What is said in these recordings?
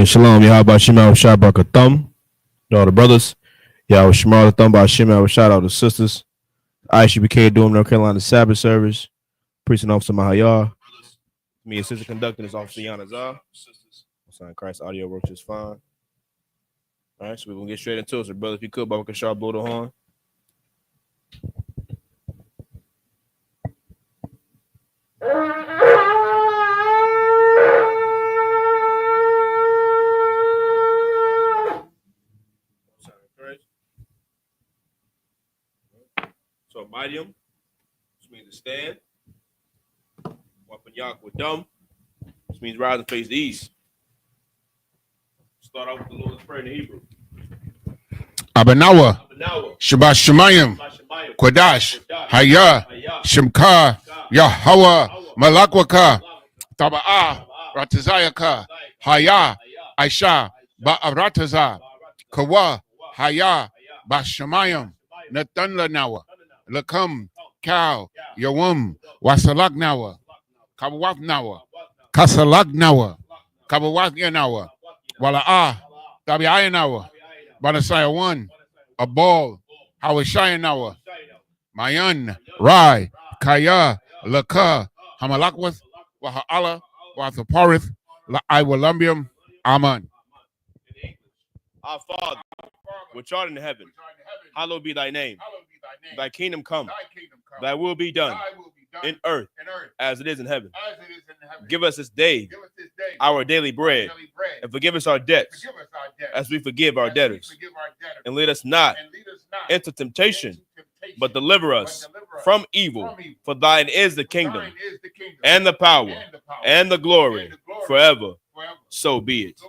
Hey, shalom, Yahweh Shema Shabbat Thumb, all the brothers. Yahweh Shema Thumb by Shema shout out to sisters. iISUPK doing North Carolina Sabbath service. Preaching Officer Mahayah. Me and sister conducting is Officer Yanazar. Sign Christ audio works just fine. All right, so we're gonna get straight into it. So, brother, if you could, Baba Kashar, blow the horn. So, Midium, which means to stand. Wapanyak with dumb, which means rise and face the east. Start off with the Lord's Prayer in Hebrew. Abanawa, Shabbat Shemayim, Kodash, Haya, Shemka, Yahweh, Malakwaka, Taba'a, Ratazayaka, Haya, Aisha, Ba'arataza, Kawa, Haya, Bashamayim, Natanla Nawa, Lakam, Cow, Yawum, Wasalak Nawa, Kabawaf Nawa, Kasalak Nawa, Kabawaf Yanawa, Wala'a, Tabi'aya Nawa. Banasaya 1, a ball, Hawashaya Nawa, Mayan, Rai, Kaya, Laka, Hamalakwath, Waha'ala, Wathaparith, Iwalambium, Aman. Our Father, which art in heaven, hallowed be thy name. Thy kingdom come, thy will be done in earth as it is in heaven. Give us this day our daily bread, and forgive us our debts as we forgive our debtors. And lead us not into temptation, but deliver us from evil. For thine is the kingdom, and the power, and the glory, forever. So be it.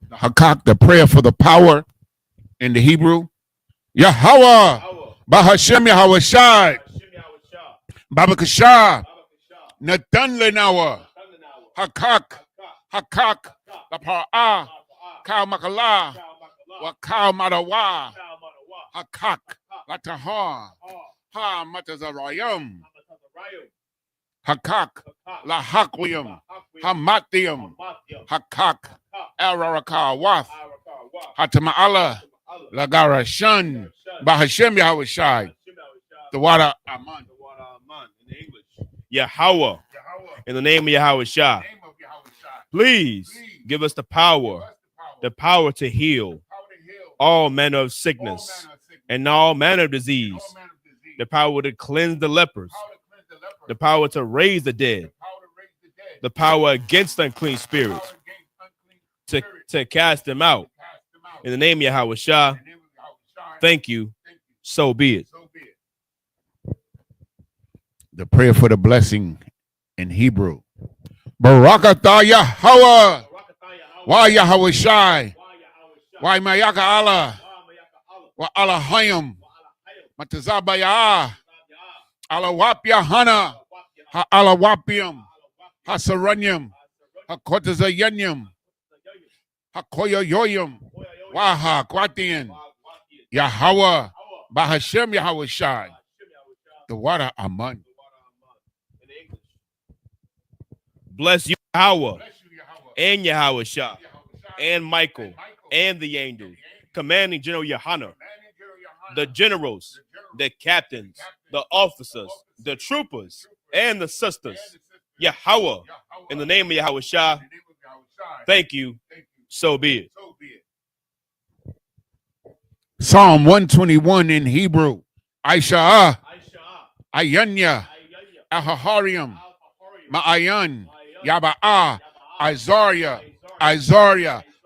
Hakak, the prayer for the power in the Hebrew. Yahweh, Bahashem Yahweh Shai, Babakashah, Nathan Lenawa, Hakak, La Par'a, Kau Makala, Wakau Madawa, Hakak, La Taha, Ha Matazarayam, Hakak, La Hakwiyam, Hamatium, Hakak, Araraka Wath, Hatama'ala, Lagara Shun, Bahashem Yahweh Shai, the water Aman. In English, Yahweh, in the name of Yahweh Shah, please give us the power to heal all manner of sickness and all manner of disease, the power to cleanse the lepers, the power to raise the dead, the power against unclean spirits, to cast them out. In the name of Yahweh Shah, thank you. So be it. The prayer for the blessing in Hebrew. Barakatah Yahweh, Wa Yahweh Shai, Wa Mayaka Allah, Wa Allahayim, Matazabaya, Alawapia Hana, Ha Alawapium, Hasaranyam, Hakotazayanyam, Hakoyoyoyam, Waha Kwatian, Yahweh, Bahashem Yahweh Shai, the water Aman. Bless you, Yahweh, and Yahweh Shah, and Michael, and the angels, commanding General Yohana, the generals, the captains, the officers, the troopers, and the sisters. Yahweh, in the name of Yahweh Shah, thank you. So be it. Psalm 121 in Hebrew. Aisha, Ayanya, Ahaharium, Ma'ayan, Yaba'a, Isaiah,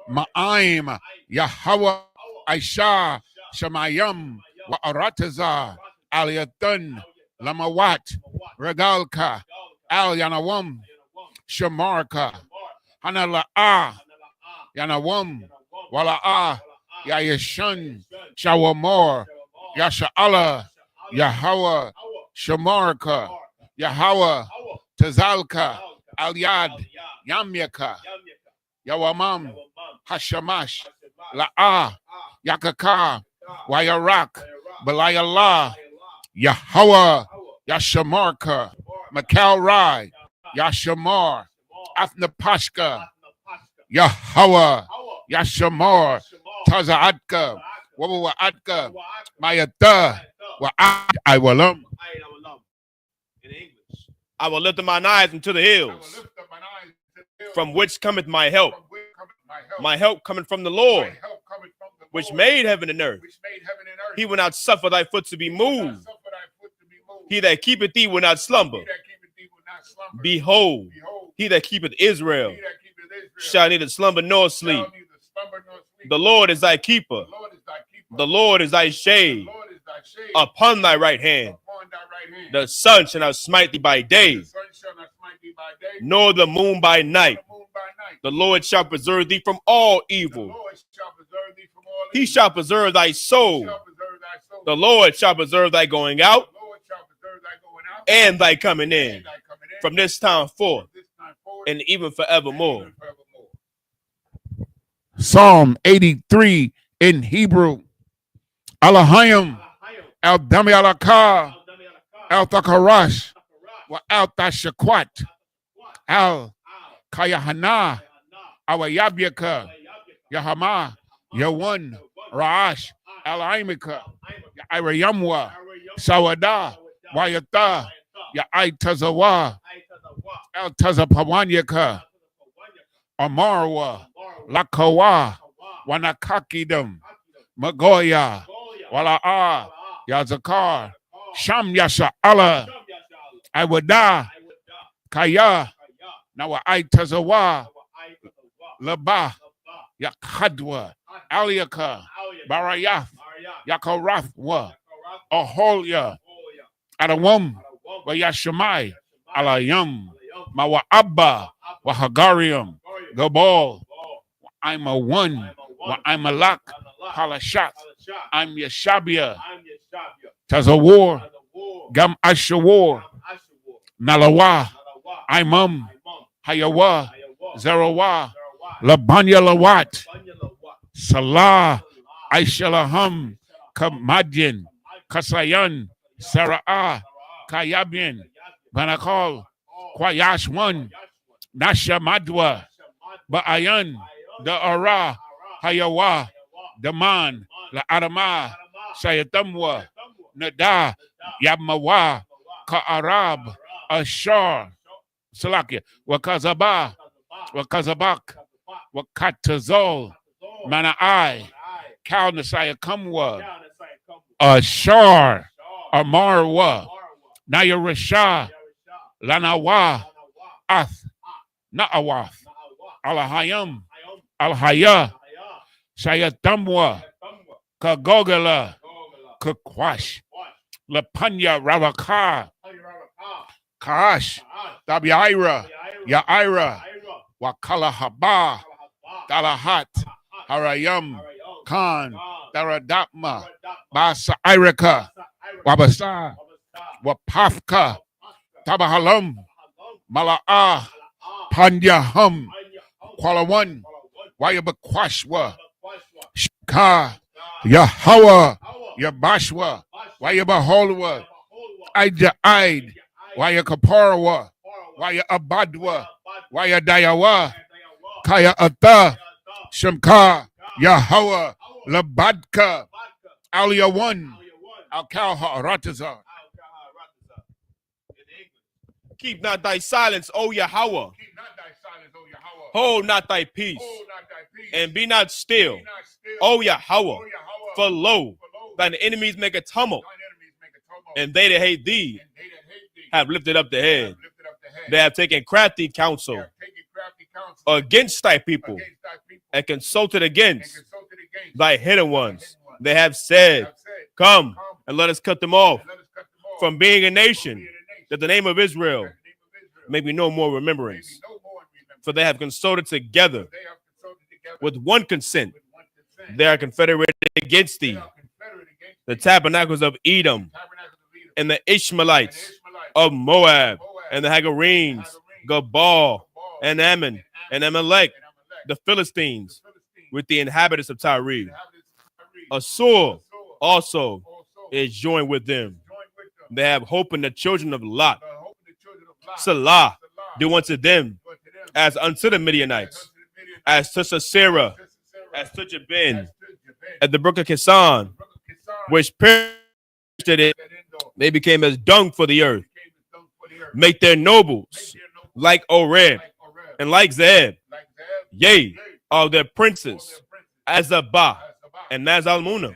Ma'aim, Yahweh, Aisha, Shemayim, Wa'arataza, Aliyatan, Lamawat, Regalka, Al Yanawam, Shamarka, Hanala'a, Yanawam, Wala'a, Yayashan, Shawamor, Yasha'ala, Yahweh, Shamarka, Yahweh, Tazalka, Al-Yad, Yamyaka, Yawamam, Hashamash, La'ah, Yakaka, Wayarak, Balayallah, Yahweh, Yashamarka, Makal Rai, Yashamar, Athnapashka, Yahweh, Yashamar, Tazaatka, Wawaatka, Mayata, Wa'iwalam. In English, I will lift up mine eyes into the hills, from which cometh my help. My help cometh from the Lord, which made heaven and earth. He will not suffer thy foot to be moved. He that keepeth thee will not slumber. Behold, he that keepeth Israel shall neither slumber nor sleep. The Lord is thy keeper. The Lord is thy shade upon thy right hand. The sun shall not smite thee by day, nor the moon by night. The Lord shall preserve thee from all evil. He shall preserve thy soul. The Lord shall preserve thy going out and thy coming in, from this time forth and even forevermore. Psalm 83 in Hebrew. Alahayim, El Dami Alakah, El Takarash, Wa El Tashakwat, El Kayahana, Awayabyaka, Yahama, Yawan, Raash, El Aimika, Irayamwa, Sawada, Wayata, Ya Tazawa, El Tazapawanyaka, Amarwa, Lakawa, Wanakakidam, Magoya, Wala'a, Yazakar, Sham Yasha Allah, Iwada, Kaya, Nawa Tazawa, Laba, Yakadwa, Aliaka, Barayaf, Yakarafwa, Aholia, Adawam, Wayashamai, Alayam, Mawa Abba, Wahagarium, Gabal, I'm a one, I'm a lock, Palashat, I'm Yeshabia, Tazawar, Gam Ashawar, Nalawa, I'm Hayawa, Zerawa, Labanya Lawat, Salah, Aishalaham, Kamadyan, Kasayan, Sara'ah, Kayabian, Banakal, Kwayash one, Nasha Madwa, Ba'ayan, the Ara, Hayawa, Daman, La Adama, Sayatamwa, Nada, Yamawa, Ka'arab, Ashar, Salakia, Wakazaba, Wakazabak, Wakatazol, Mana'ai, Kal Nasaya Kamwa, Ashar, Amarwa, Nayarasha, Lanawa, Ath, Na'awath, Alahayam, Alhaya, Sayatamwa, Kagogala, Kakwash, Lapanya Ravaka, Kaash, Tabiaira, Yaira, Wakalahaba, Dalahat, Harayam, Khan, Daradapma, Basa Irika, Wabasa, Wapafka, Tabahalam, Mala'a, Pandyaham, Kualawan, Wayabakwashwa, Shka, Yahawa, Yabashwa, Wayabaholwa, Aida Aid, Wayakaparawa, Wayabadwa, Wayadayawa, Kaya Ata, Shemka, Yahawa, Labadka, Aliyawan, Alkalha Ratazar. Keep not thy silence, O Yahweh. Hold not thy peace, and be not still, O Yahweh. For lo, thine enemies make a tumult, and they that hate thee have lifted up the head. They have taken crafty counsel against thy people, and consulted against thy hidden ones. They have said, come and let us cut them off from being a nation, that the name of Israel may be no more remembrance. For they have consulted together with one consent. They are confederated against thee, the tabernacles of Edom, and the Ishmaelites of Moab, and the Hagarenes, Gabal, and Ammon, and Amalek, the Philistines, with the inhabitants of Tyre. Assur also is joined with them. They have hope in the children of Lot. Salah do unto them as unto the Midianites. as to Sisera, as to Jabin, at the brook of Kisan, which perished it, they became as dung for the earth. Make their nobles like Oreb and like Zeb, yea, all their princes, as Abba and Nazalmunna,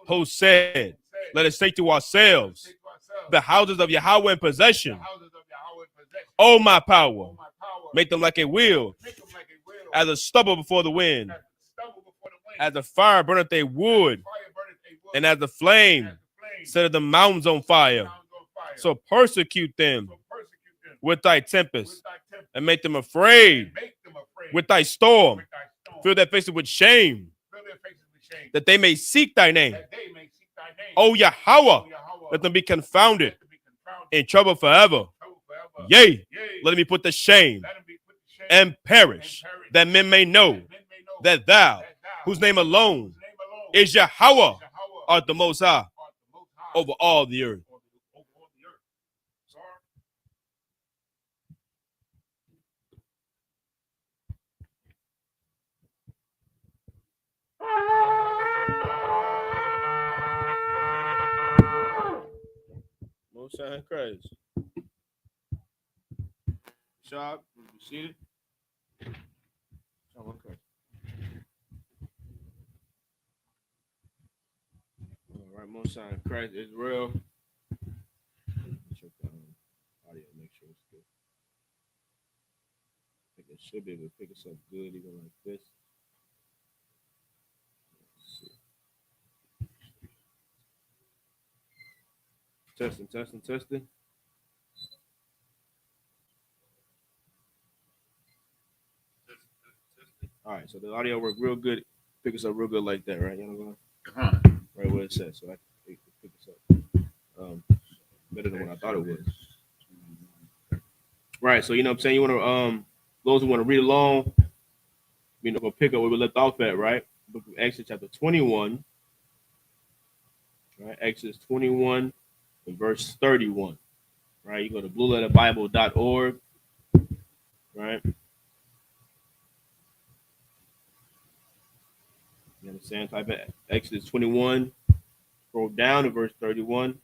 who said, let us take to ourselves the houses of Yahweh in possession. Oh, my power, make them like a wheel, as a stubble before the wind, as a fire burneth a wood, and as the flame set the mountains on fire. So persecute them with thy tempest, and make them afraid with thy storm. Fill their faces with shame, that they may seek thy name. O Yahweh, let them be confounded, in trouble forever. Yea, let me put to shame and perish, that men may know that thou, whose name alone is Yahweh, art the Most High over all the earth. Most High in Christ. Sharp, you seated? Oh, okay. All right, Most High in Christ is real. Check the audio, make sure it's good. I think it should be able to pick us up good, even like this. Let's see. Testing. All right, so the audio worked real good. Pick us up real good like that, right? You know what I'm going? Right where it says, so I can pick us up. Better than what I thought it was. Right, so you know what I'm saying? You want to, those who want to read along, we're going to pick up where we left off at, right? Book of Exodus chapter 21. Right, Exodus 21 and verse 31. Right, you go to blueletterbible.org. Right. You understand? Type of Exodus 21, scroll down to verse 31,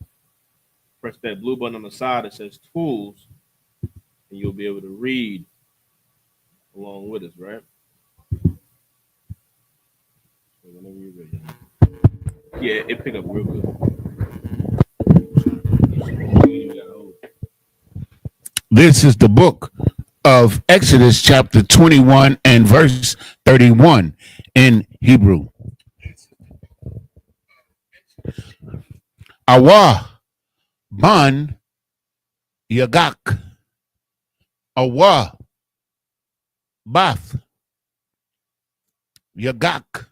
press that blue button on the side that says tools, and you'll be able to read along with us, right? So whenever you're ready. Yeah, it picked up real good. This is the book of Exodus chapter 21 and verse 31 in Hebrew. Awa ban yagak. Awa bath yagak.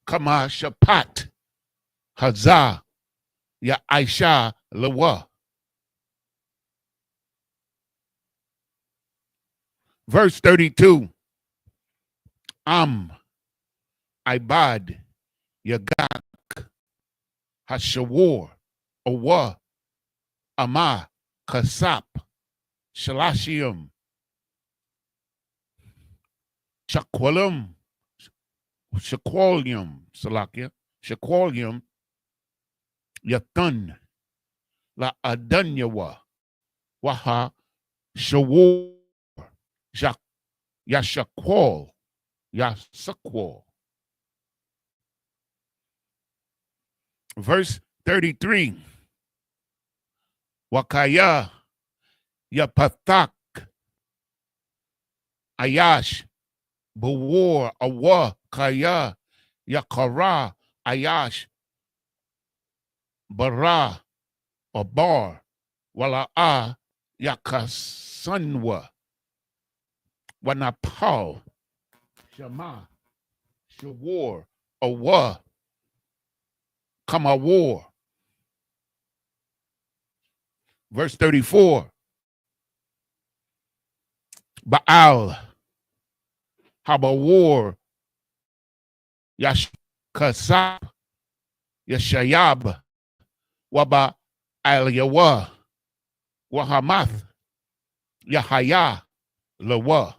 Kama shapat hazah ya aisha lawa. Verse 32. Ibad yagak hashawar awa ama kasap shalashim shakwalium salakia shakwalium yatun la adanyawa waha shawar yashakwal yasakwal. Verse 33. Wakaya yapathak ayash bawar awa kaya yakara ayash bara or bar wala yakasanwa wanapal shama shawar awa kama war. Verse 34. Baal habawar yashkasab yashayab waba al yawa wahamath yahaya lawa.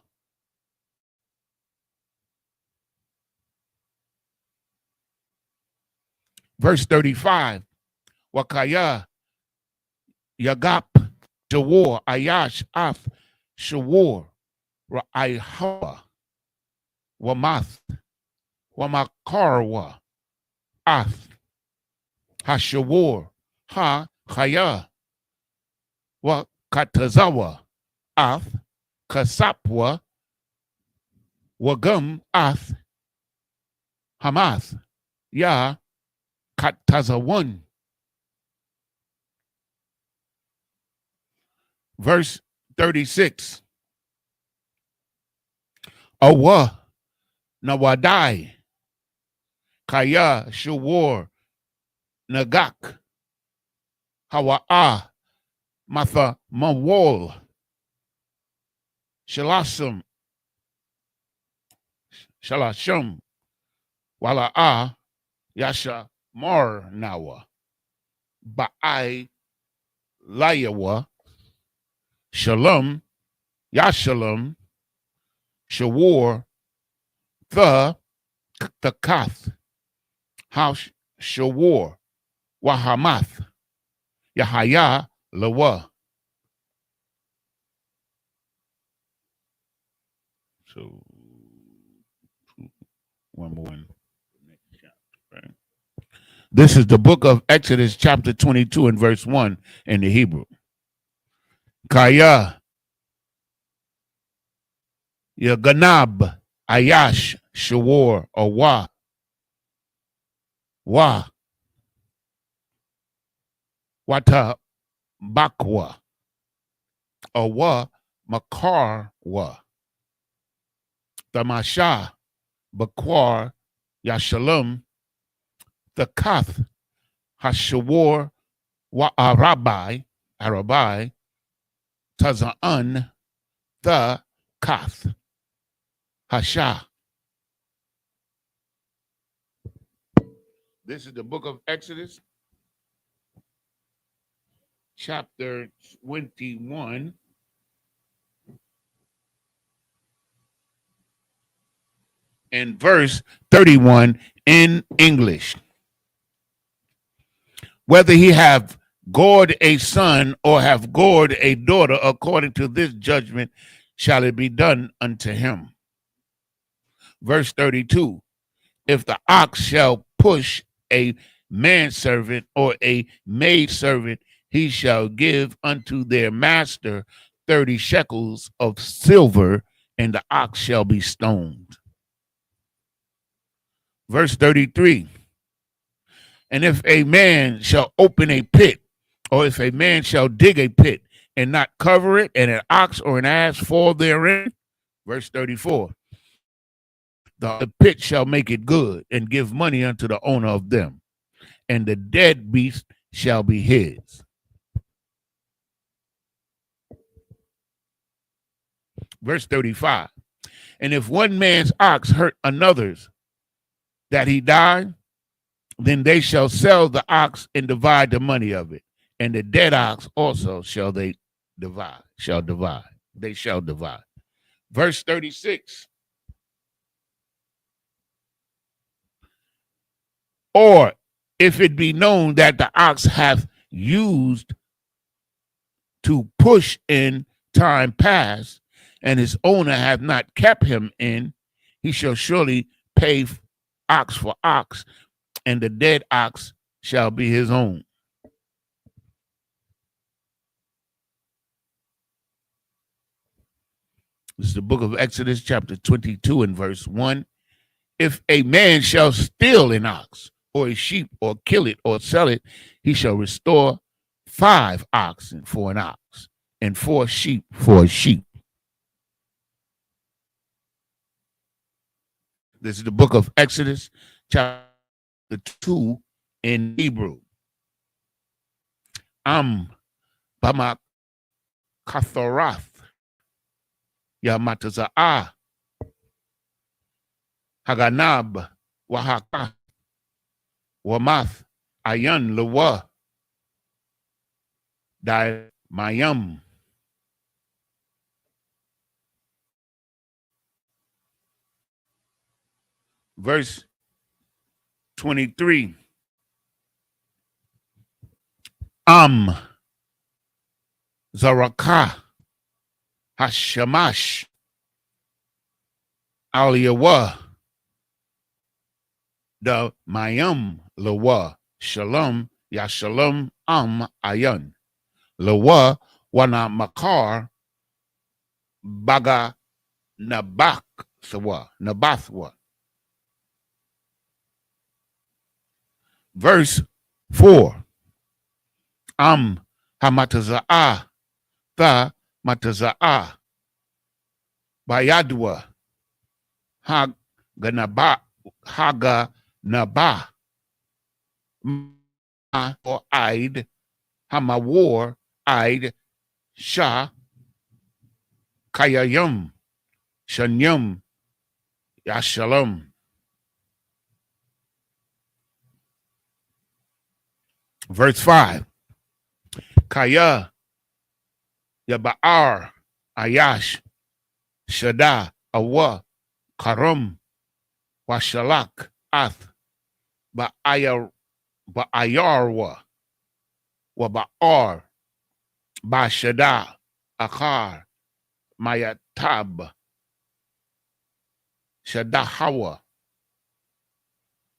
Verse 35. Wakaya Yagap Shawar Ayash Af Shawar Ra'aihawa Wamath Wamakarwa Ath Hashawar Ha Chaya Wakatazawa Ath Kasapwa Wagum Ath Hamath Ya Katazawan. Verse 36. Awa Nawadai Kaya Shawar Nagak Hawa'a Matha Mawol Shalasham Wala'a Yasha Mar Nawa Ba'ai Layawa Shalom Yashalom Shawar the Kath House Shawar Wahamath Yahaya Lawa. So one more one. Right. This is the book of Exodus, chapter 22 and verse 1 in the Hebrew. Kaya Yaganab Ayash Shawar or Wa Wata Bakwa or Makarwa Tamasha Bakwar Yashalom the Kath Hashawar Wa Arabai Tazaan the Kath Hasha. This is the book of Exodus, chapter 21. And verse 31 in English. Whether he have gored a son or have gored a daughter, according to this judgment shall it be done unto him. Verse 32. If the ox shall push a manservant or a maidservant, he shall give unto their master 30 shekels of silver, and the ox shall be stoned. Verse 33. And if a man shall open a pit, or if a man shall dig a pit and not cover it, and an ox or an ass fall therein, verse 34, the pit shall make it good and give money unto the owner of them, and the dead beast shall be his. Verse 35. And if one man's ox hurt another's, that he die, then they shall sell the ox and divide the money of it. And the dead ox also shall they divide. They shall divide. Verse 36. Or if it be known that the ox hath used to push in time past, and his owner hath not kept him in, he shall surely pay ox for ox, and the dead ox shall be his own. This is the book of Exodus, chapter 22 and verse 1. If a man shall steal an ox or a sheep, or kill it or sell it, he shall restore 5 oxen for an ox and 4 sheep for a sheep. This is the book of Exodus, chapter 2 in Hebrew. Bama Kathorath Yamataza'ah Haganab Wahaka Wamath Ayan Lawa Dai Mayam. Verse 23. Zaraka, Hashamash, Aliyawa, the Mayam Lawa, Shalom, Yashalom, Ayan, Lawa, Wana Makar, Baga Nabak Sawa, Nabathwa. Verse 4. Hamataza'ah, Tha Mataza'ah, Bayadwa, Haganaba, Haganaba, or Id, Hamawar, Id, Shah, Kayayum, Shanyum, Yashalom. Verse 5. Kaya, Yaba'ar, Ayash, Shada, Awa, Karum, Washalak, Ath, Ba'ayarwa, Waba'ar, Bashada, Akar, Mayatab, Shadahawa,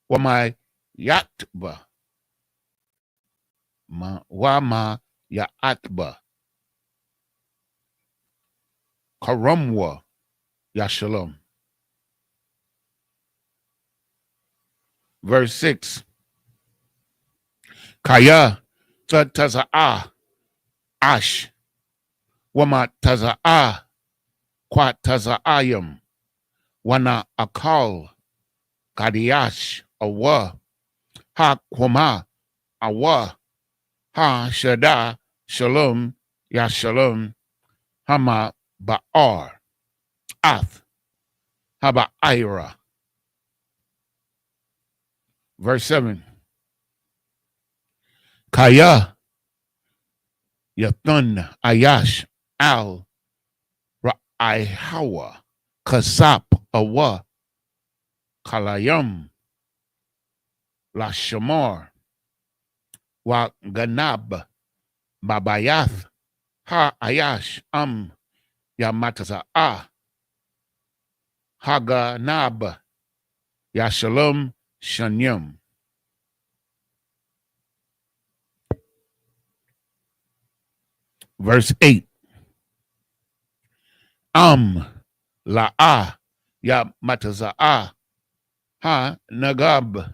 Wamayatba, Wama Yaatba, Karumwa, Yashalom. Verse 6. Kaya Taza'ah, Ash, Wama Taza'ah, Kwa Taza'ayam, Wana Akal, Kadiash, Awa, Ha Kwama, Awa, Ha Shada, Shalom, Yashalom, Hama Ba'ar, Ath, Haba'ira. Verse 7. Kaya Yathun Ayash Al Ra'aihawa Kasap Awa Kalayam Lashamar Wa Ganab Babayath Ha Ayash Yamataza'ah Haganab Yashalom Shanyam. Verse 8. La'ah Yamataza'ah Ha Nagab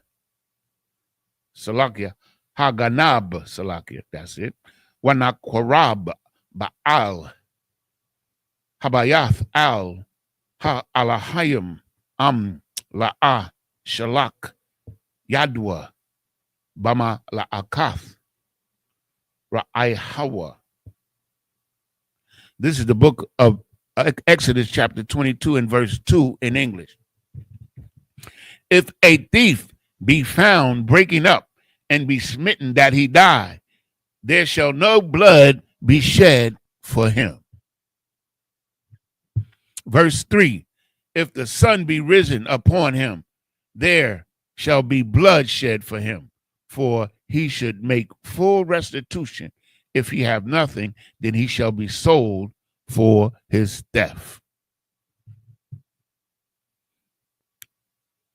Salakia Haganab Salakia. That's it. Wanakwarab Ba'al Habayath Al Ha Alahayim La'ah Shalak Yadwa Bama La'akath Ra'aihawa. This is the book of Exodus chapter 22 and verse 2 in English. If a thief be found breaking up and be smitten that he die, there shall no blood be shed for him. Verse 3. If the sun be risen upon him, there shall be blood shed for him, for he should make full restitution. If he have nothing, then he shall be sold for his theft.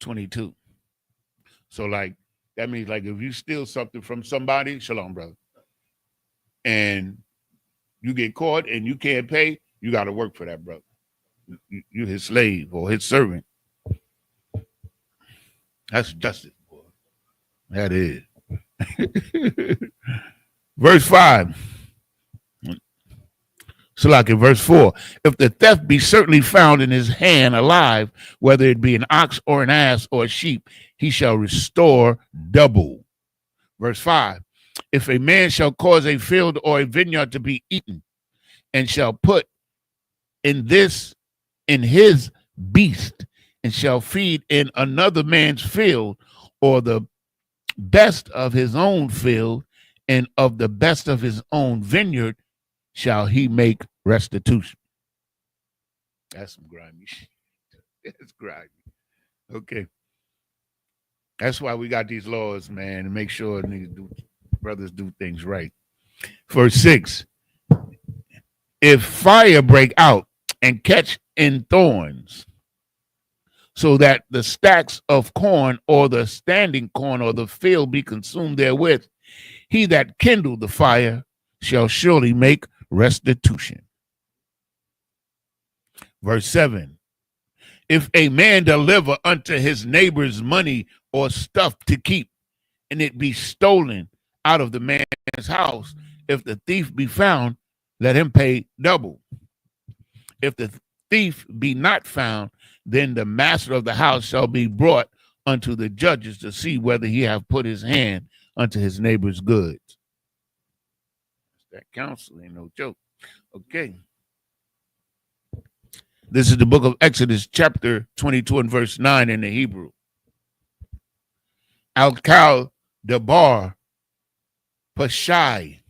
22. So that means if you steal something from somebody, shalom, brother, and you get caught and you can't pay, you got to work for that, brother. You're his slave or his servant. That's justice, boy. That is. Verse 5. So in verse 4, if the theft be certainly found in his hand alive, whether it be an ox or an ass or a sheep, he shall restore double. Verse 5, if a man shall cause a field or a vineyard to be eaten, and shall put in his beast, and shall feed in another man's field, or the best of his own field, and of the best of his own vineyard, shall he make restitution. That's some grimy shit. That's grimy. Okay. That's why we got these laws, man, to make sure brothers do things right. Verse 6. If fire break out and catch in thorns, so that the stacks of corn or the standing corn or the field be consumed therewith, he that kindled the fire shall surely make restitution. Verse 7. If a man deliver unto his neighbor's money or stuff to keep, and it be stolen out of the man's house, if the thief be found, let him pay double. If the thief be not found, then the master of the house shall be brought unto the judges to see whether he have put his hand unto his neighbor's goods. That counsel ain't no joke. Okay. This is the book of Exodus, chapter 22 and verse 9 in the Hebrew. Al-Kal Dabar Pashai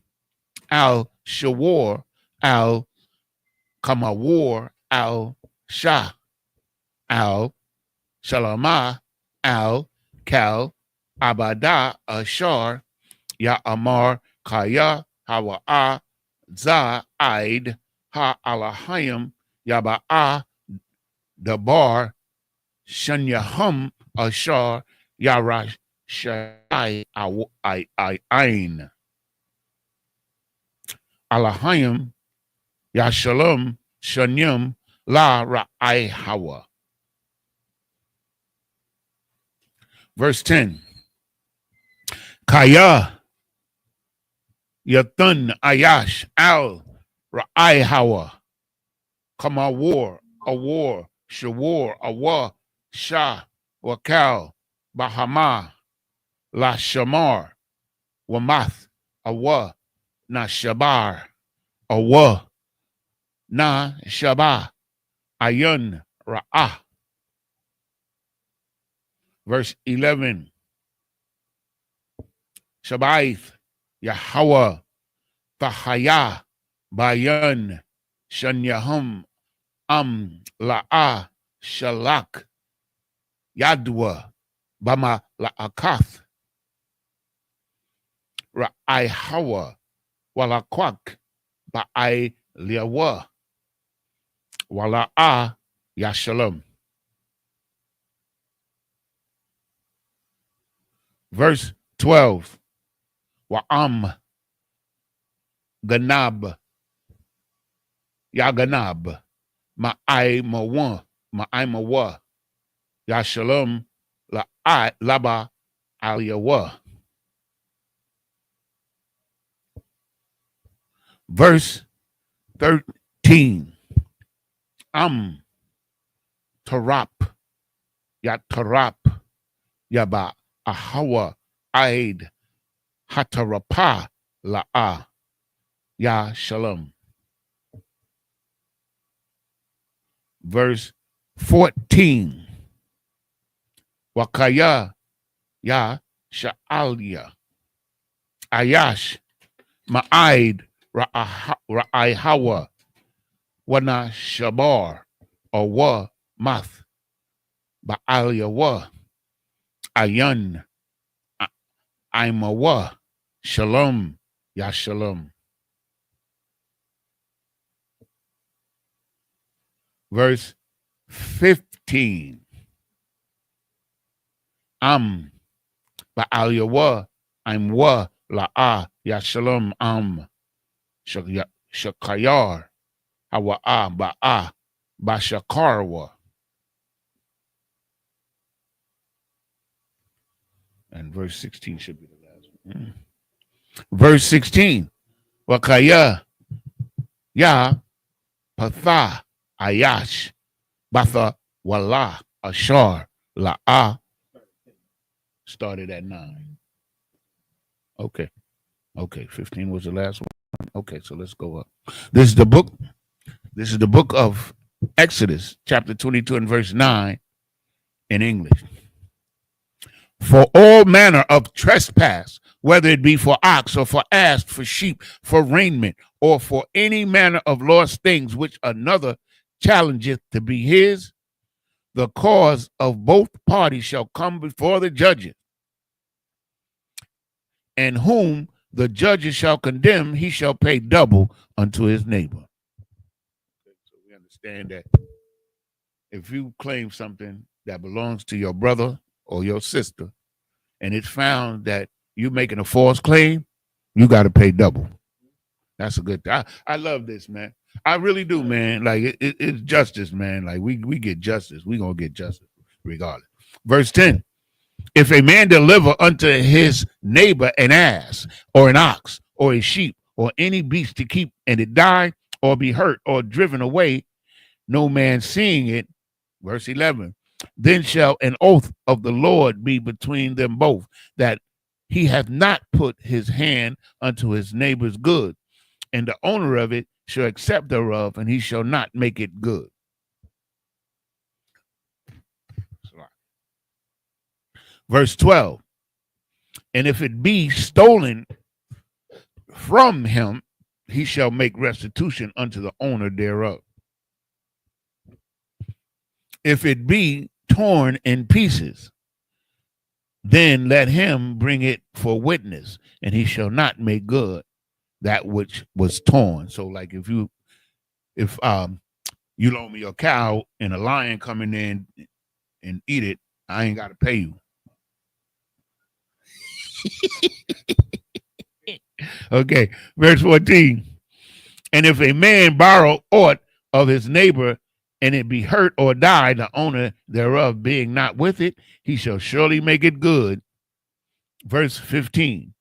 Al-Shawar Al-Kamawar Al-Shah Al-Shalama Al-Kal Abada Ashar Ya-Amar Kaya Hawa'a Za'id Ha-Alahayim Yaba'a Dabar Shanyahum Ashar Yarash Shai Ain Alahayim Yashalom Shanyum La Ra'ai Hawa. Verse 10. Kaya Yatun Ayash Al Ra'ai Hawa Kama War Shawar Awa Shah Wakal Bahama La Shamar Wamath Awa Na Shabar Awa Na Shabah Ayun Ra'ah. Verse 11. Shabaith Yahweh Tahaya Bayan Shanyahum La'ah Shalak Yadwa Bama La'akath Ra'ai Hawa Walakwak Ba'ai Liawa Wala'ah Yashalom. Verse 12. Wa'am Ganab Yaganab Ma'ai Mawa Yashalom Laba Aliyawa. Verse 13. Tarap Yatarap Yaba Ahawa Aid Hatarapa La'a Ya Shalom. Verse 14. Wakaya Ya Sha'alia Ayash Ma'aid Ra'ai Hawa Wana Shabar Awa Math Ba'alia Wa Ayun Aimawa Shalom Ya Shalom. Verse 15. Ba'aliyawa Aimwa La'ah Ya Shalom Shakayar Hawa'a Ba'a Bashakarwa. And verse 16 should be the last one. Verse 16. Wakaya Ya Patha Ayash Batha Wala Ashar La'ah. Started at 9. Okay. 15 was the last one. Okay, so let's go up. This is the book of Exodus, chapter 22 and verse 9 in English. For all manner of trespass, whether it be for ox or for ass, for sheep, for raiment, or for any manner of lost things which another challengeth to be his, the cause of both parties shall come before the judges, and whom the judges shall condemn, he shall pay double unto his neighbor. So we understand that if you claim something that belongs to your brother or your sister, and it's found that you're making a false claim, you got to pay double. That's a good thing. I love this, man. I really do, man. Like it's justice, man. Like we get justice. We gonna get justice regardless. Verse 10. If a man deliver unto his neighbor an ass or an ox or a sheep or any beast to keep, and it die or be hurt or driven away, no man seeing it, verse 11, then shall an oath of the Lord be between them both, that he hath not put his hand unto his neighbor's good, and the owner of it shall accept thereof, and he shall not make it good. Verse 12, and if it be stolen from him, he shall make restitution unto the owner thereof. If it be torn in pieces, then let him bring it for witness, and he shall not make good that which was torn. So, like if you loan me your cow and a lion come in there and eat it, I ain't got to pay you. Okay, verse 14. And if a man borrow aught of his neighbor, and it be hurt or die, the owner thereof being not with it, he shall surely make it good. Verse 15.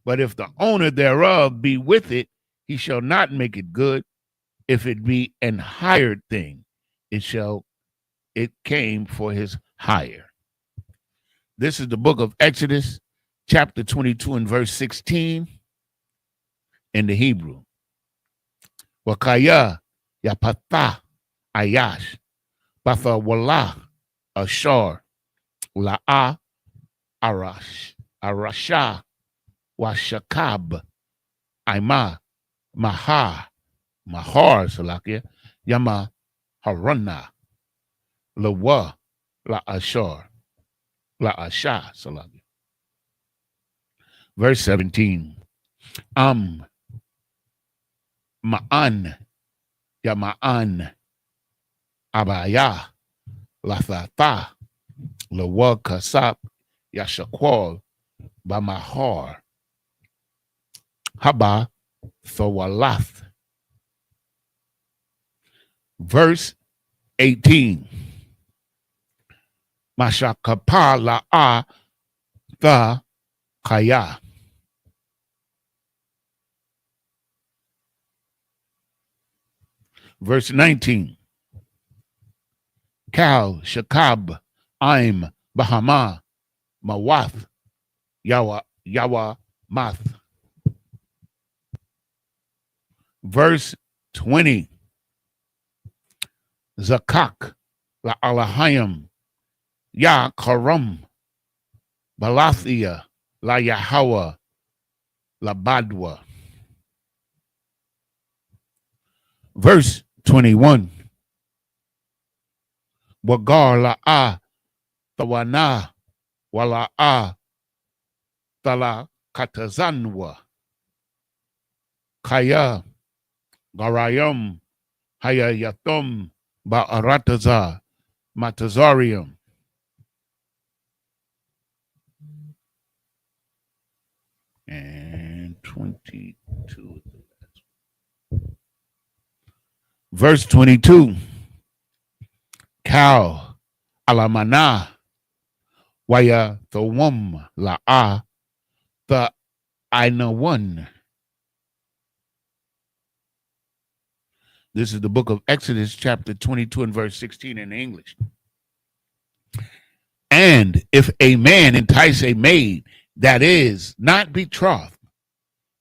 But if the owner thereof be with it, he shall not make it good. If it be an hired thing, it came for his hire. This is the book of Exodus, chapter 22 and verse 16 in the Hebrew. Wakaya yapatha ayash batha wala ashar la'a arasha washakab ima mahar salakia yama harana lawa la ashar la asha salakia. Verse 17. Ma'an yama'an abaya lathata lawa kasap yashakwal bamahar haba thawalath. Verse 18. Mashakapa la'a the kaya. Verse 19. Kal shakab aim bahama mawath yawa math. Verse 20. Zakak la alahayim ya karam balathia la yahawa la badwa. Verse 21. Wagar la'a tawana wala'a tala katazanwa kaya garayam hayayatum ba'arataza matazarium. And 22. Verse 22. Cow alamana waya thawum la'a the one. This is the book of Exodus, chapter 22 and verse 16 in English. And if a man entice a maid that is not betrothed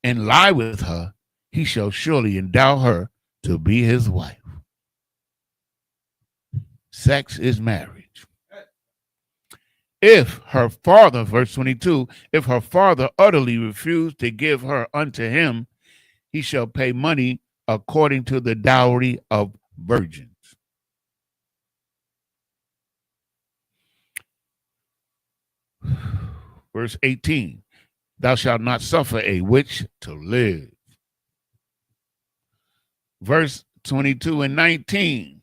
and lie with her, he shall surely endow her to be his wife. Sex is marriage. If her father, verse 22, if her father utterly refuse to give her unto him, he shall pay money according to the dowry of virgins. Verse 18, Thou shalt not suffer a witch to live. Verse 22 and 19.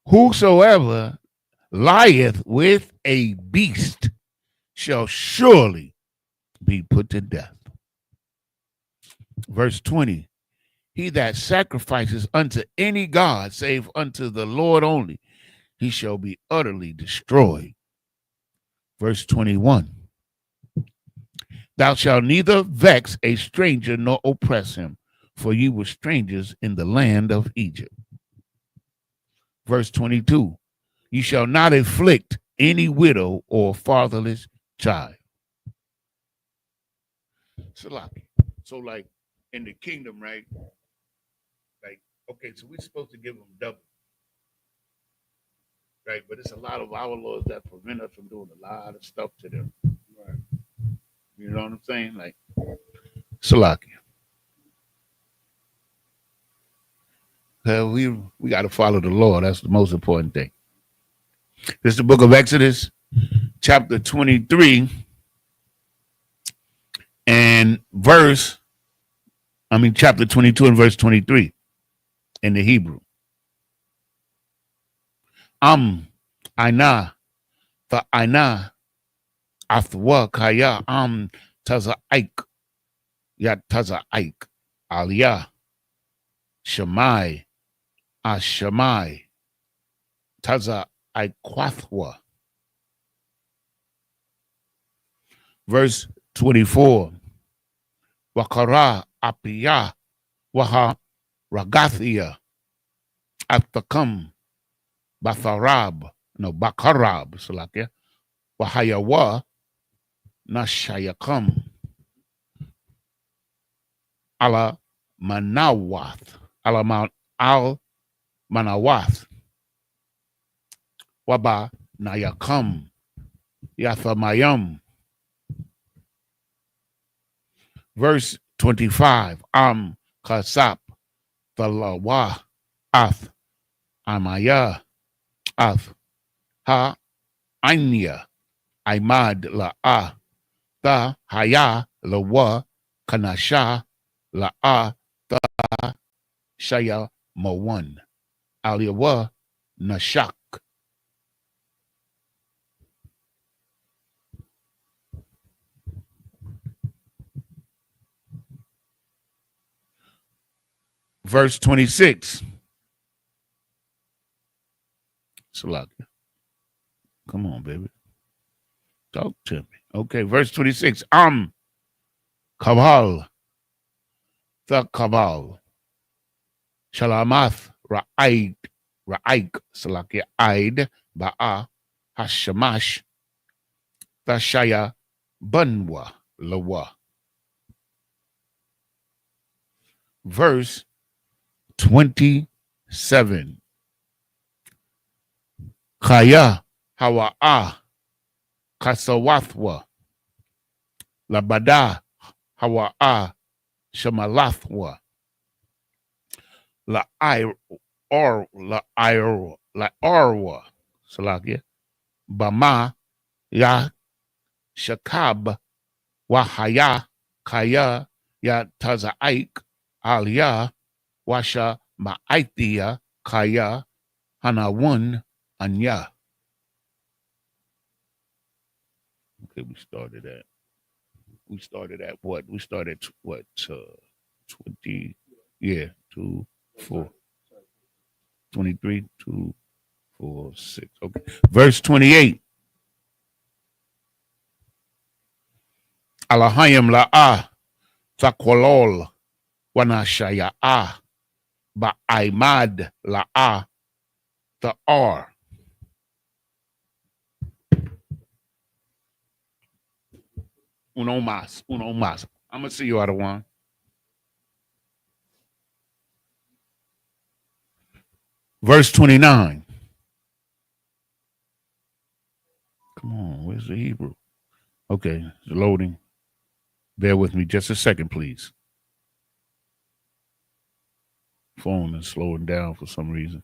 Whosoever lieth with a beast shall surely be put to death. Verse 20. He that sacrifices unto any god save unto the Lord only, he shall be utterly destroyed. Verse 21. Thou shalt neither vex a stranger nor oppress him, for ye were strangers in the land of Egypt. Verse 22. You shall not afflict any widow or fatherless child. So like in the kingdom, right? Like, okay, so we're supposed to give them double, right? But it's a lot of our laws that prevent us from doing a lot of stuff to them. Right. You know what I'm saying? Like, Salakia. We got to follow the law. That's the most important thing. This is the book of Exodus, chapter 23, and chapter 22 and verse 23 in the Hebrew. Aina, the Aina, Athwa Kaya, Taza Ike, Ya Taza Ike, Aliyah, Shemai, Ashamai, Taza Ikwathwa. Verse 24. Wakara Apiyah Waha Ragathia Atakam Bakarab Salakia Wahayawa Nashayakam Ala Manawath Al Manawath Waba Nayakam Yathamayam. Verse 25. Kasap Thalawa Ath Amaya Ath Ha Anya Imad La Ta Haya Lawa Kanasha La Ta Shaya Mawan Aliyawa Nashak. Verse 26. Salakia. Come on, baby. Talk to me. Okay, verse 26. Kabal. The Kabal. Shalamath Ra'aik. Salakia. Aid. Ba'a. Hashamash. Tashaya. Banwa. Lawa. Verse 27. Kaya Hawa'a Kasawathwa Labada Hawa'a Shamalathwa La Arwa Salakia Bama Ya Shakab Wahaya Kaya Ya Tazaik Aliyah Washa Ma'aitia Kaya Hanawun Anya. Okay, we started at what? We started what? 20, yeah, 2, 4, 23, 2, 4, 6. Okay. Verse 28. Alahayim la'ah takwalol wanashaya'ah ba'aimad la'ah ta'ar. Uno más. I'm going to see you out of one. Verse 29. Come on, where's the Hebrew? Okay, it's loading. Bear with me just a second, please. Phone is slowing down for some reason.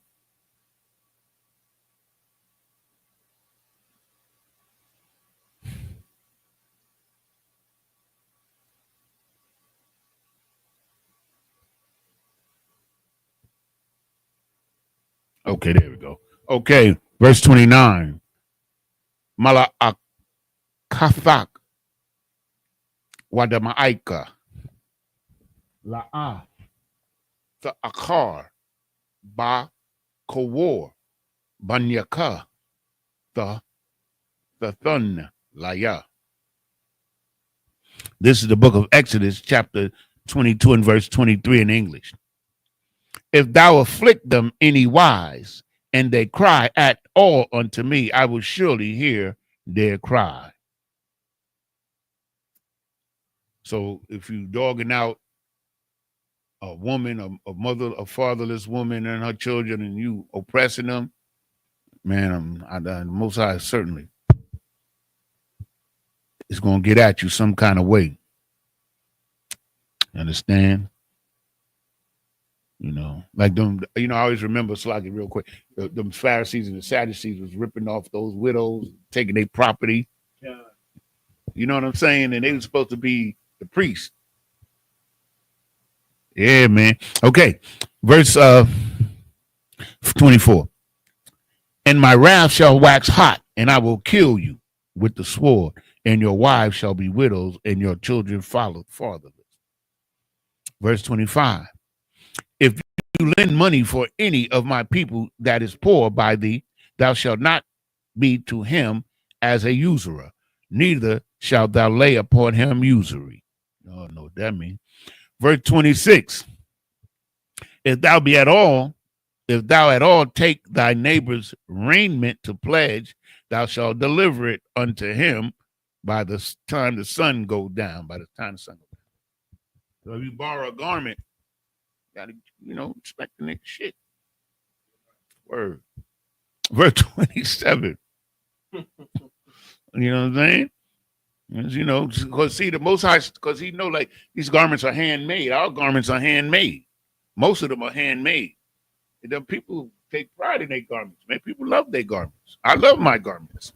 Okay, there we go. Okay, verse 29. Mala'akathak wadama'aika la'a tha'akar ba kawar banyaka the thun laya. This is the book of Exodus, chapter 22 and verse 23 in English. If thou afflict them any wise, and they cry at all unto me, I will surely hear their cry. So if you dogging out a woman, a mother, a fatherless woman and her children, and you oppressing them, man, Most High certainly is going to get at you some kind of way. Understand? You know, like them, I always remember, Sluggy, real quick, them Pharisees and the Sadducees was ripping off those widows, taking their property. Yeah. You know what I'm saying? And they were supposed to be the priest. Yeah, man. Okay. Verse 24. And my wrath shall wax hot, and I will kill you with the sword, and your wives shall be widows, and your children fatherless. Verse 25. If you lend money for any of my people that is poor by thee, thou shalt not be to him as a usurer, neither shalt thou lay upon him usury. Oh, no, what that means. Verse 26. If thou at all take thy neighbor's raiment to pledge, thou shalt deliver it unto him by the time the sun go down. So if you borrow a garment, gotta, expect the next shit. Word. Verse 27. You know what I'm saying? Because see, the Most High, because he know like these garments are handmade. Our garments are handmade. Most of them are handmade. And then people take pride in their garments. Man, people love their garments. I love my garments.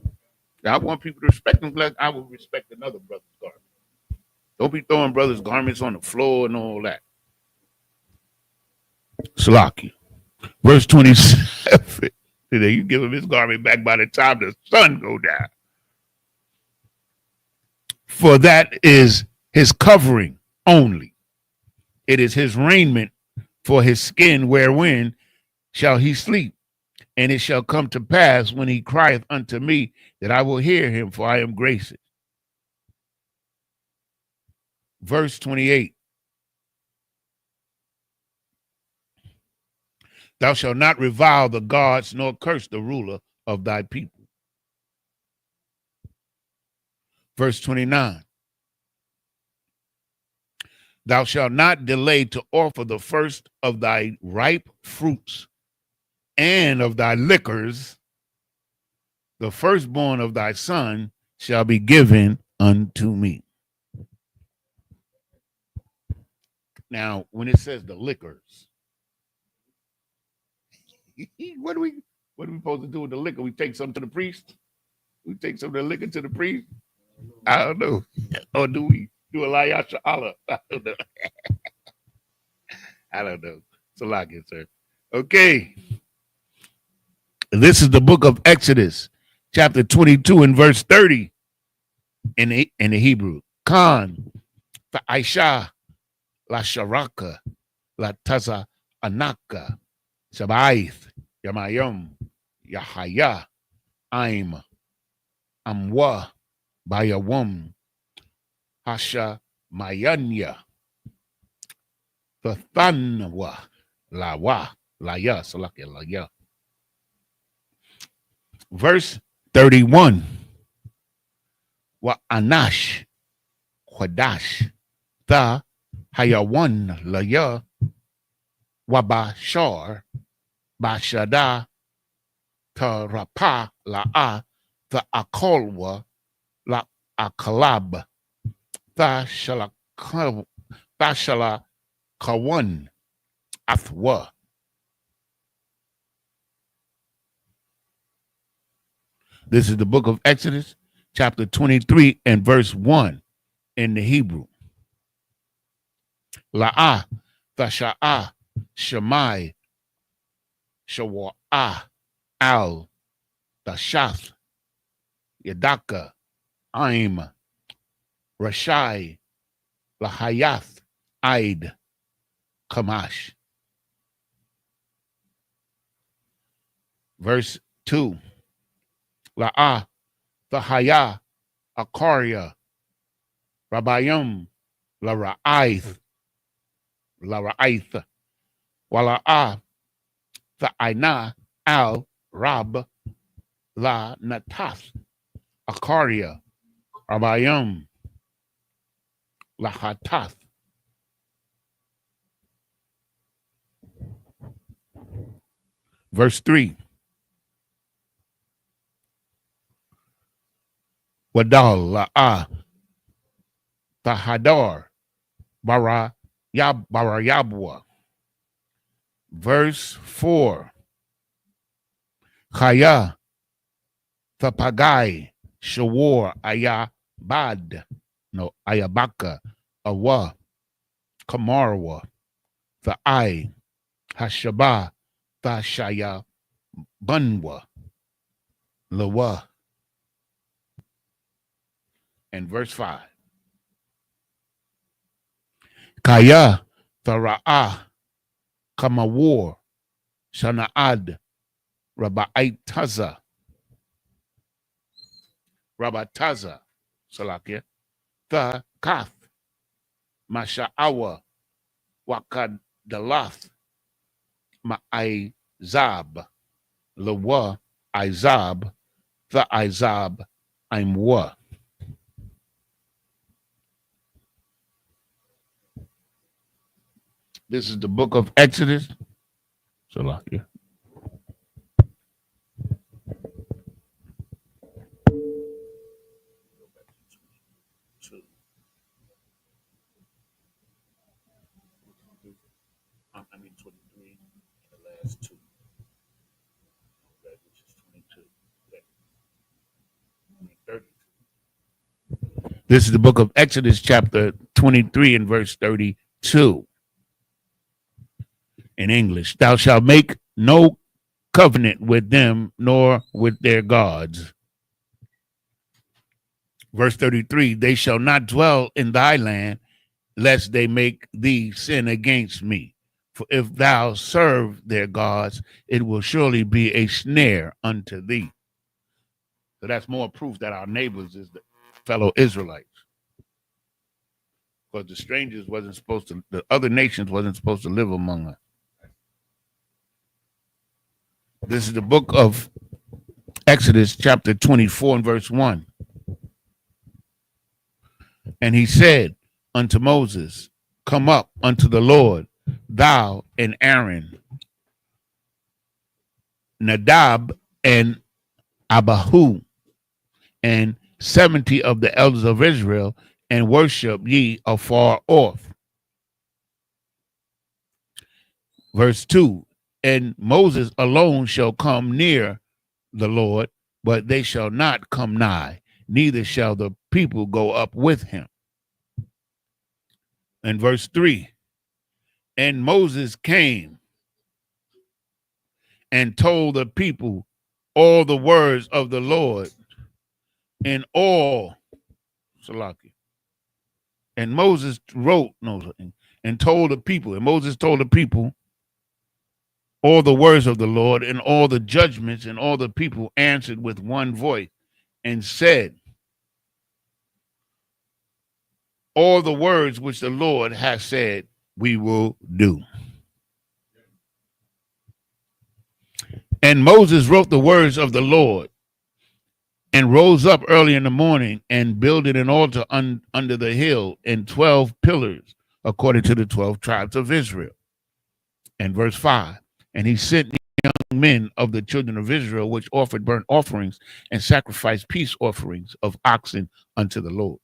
I want people to respect them like I would respect another brother's garment. Don't be throwing brothers' garments on the floor and all that. Salaki. Verse 27. You give him his garment back by the time the sun go down. For that is his covering only. It is his raiment for his skin wherein shall he sleep. And it shall come to pass when he crieth unto me that I will hear him, for I am gracious. Verse 28. Thou shalt not revile the gods, nor curse the ruler of thy people. Verse 29. Thou shalt not delay to offer the first of thy ripe fruits and of thy liquors. The firstborn of thy son shall be given unto me. Now, when it says the liquors, what are we supposed to do with the liquor? We take some to the priest? We take some of the liquor to the priest? I don't know. Or do we do a layasha Allah? I don't know. I don't know. It's a lot, sir. Okay. This is the book of Exodus, chapter 22 and verse 30 in the Hebrew. Khan, Aisha, La Sharaka, La Taza Anaka, Sabbath, Yamayom, Yahaya, Aim, Amwa, Bayawam, Hasha Mayanya, Thathanwa, Lawa, Laya, Salaka, Laya. Verse 31. Wa Anash, Quadash, the Hayawan Laya, Wabashar, Bashada, Tarapa La'a, the Akolwa, La Akalab, Tashala Kawan, Athwa. This is the book of Exodus, chapter 23 and verse 1 in the Hebrew. La'ah, Thasha'ah, Shemai, La'ah al Tashath Yadaka Aim Rashai Lahayath Aid Kamash. Verse 2. La'ah Thahaya Akaria Rabayum Lara'aith Wala'ah Tha'ina al Rab La Natath Akaria Rabayum Lahatath. Verse 3. Wadal La'ah Tahadar Barayabwa. Verse 4. Chaya Thapagai Shawar Ayabaka Awa Kamarwa Tha'ai Hashaba Thashaya Bunwa Lawa. And verse 5. Kaya Thara'ah Kamawar Shana'ad Rabataza Salakia the Kath Masha'awa Wakadalath Ma'izab Lawa Izab the Izab Imwa. This is the book of Exodus. Salakia. I mean 23 and the last two. Okay, which is 22. Okay. I mean 32. This is the book of Exodus, chapter 23 and verse 32. In English, thou shalt make no covenant with them nor with their gods. Verse 33, they shall not dwell in thy land, lest they make thee sin against me. For if thou serve their gods, it will surely be a snare unto thee. So that's more proof that our neighbors is the fellow Israelites. Because the strangers wasn't supposed to, the other nations wasn't supposed to live among us. This is the book of Exodus, chapter 24 and verse 1. And he said unto Moses, come up unto the Lord, thou and Aaron, Nadab and Abihu, and 70 of the elders of Israel, and worship ye afar off. Verse 2, and Moses alone shall come near the Lord, but they shall not come nigh, neither shall the people go up with him. And verse 3, and Moses came and told the people all the words of the Lord in all, Salaki. And Moses wrote, and told the people, and Moses told the people all the words of the Lord and all the judgments, and all the people answered with one voice and said, all the words which the Lord has said, we will do. And Moses wrote the words of the Lord and rose up early in the morning and builded an altar under the hill and 12 pillars according to the 12 tribes of Israel. And verse 5, and he sent young men of the children of Israel, which offered burnt offerings and sacrificed peace offerings of oxen unto the Lord.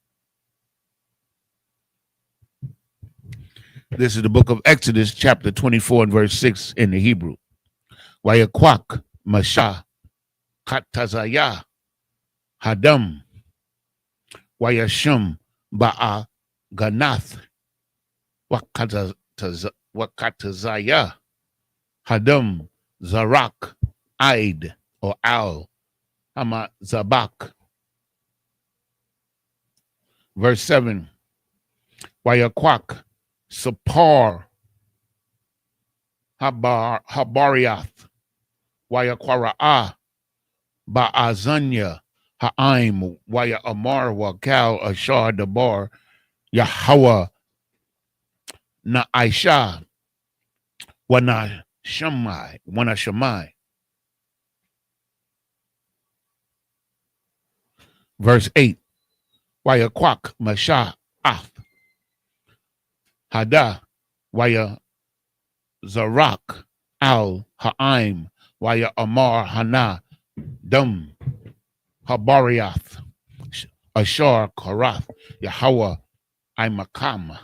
This is the book of Exodus, chapter 24 and verse 6 in the Hebrew. Wayakwak Masha Katazaya Hadam Wayashum Ba'a Ganath Wakatazaya Hadam Zarak Aid or Al, Hama Zabak. Verse 7, Wayakwak, Sapar, Habariath, Wayakwara'a, Ba'azanya, Ha'aim, Waya Amar, Wakal, Ashar, Dabar, Yahweh, Na Aisha, Wana Shammai. Verse 8, Wayakwak, Masha, Ath, Hada, Waya Zarak, Al, Ha'aim, Waya Amar, Hana, Dum, Habariath, Ashar, Korath, Yahweh, Imakam,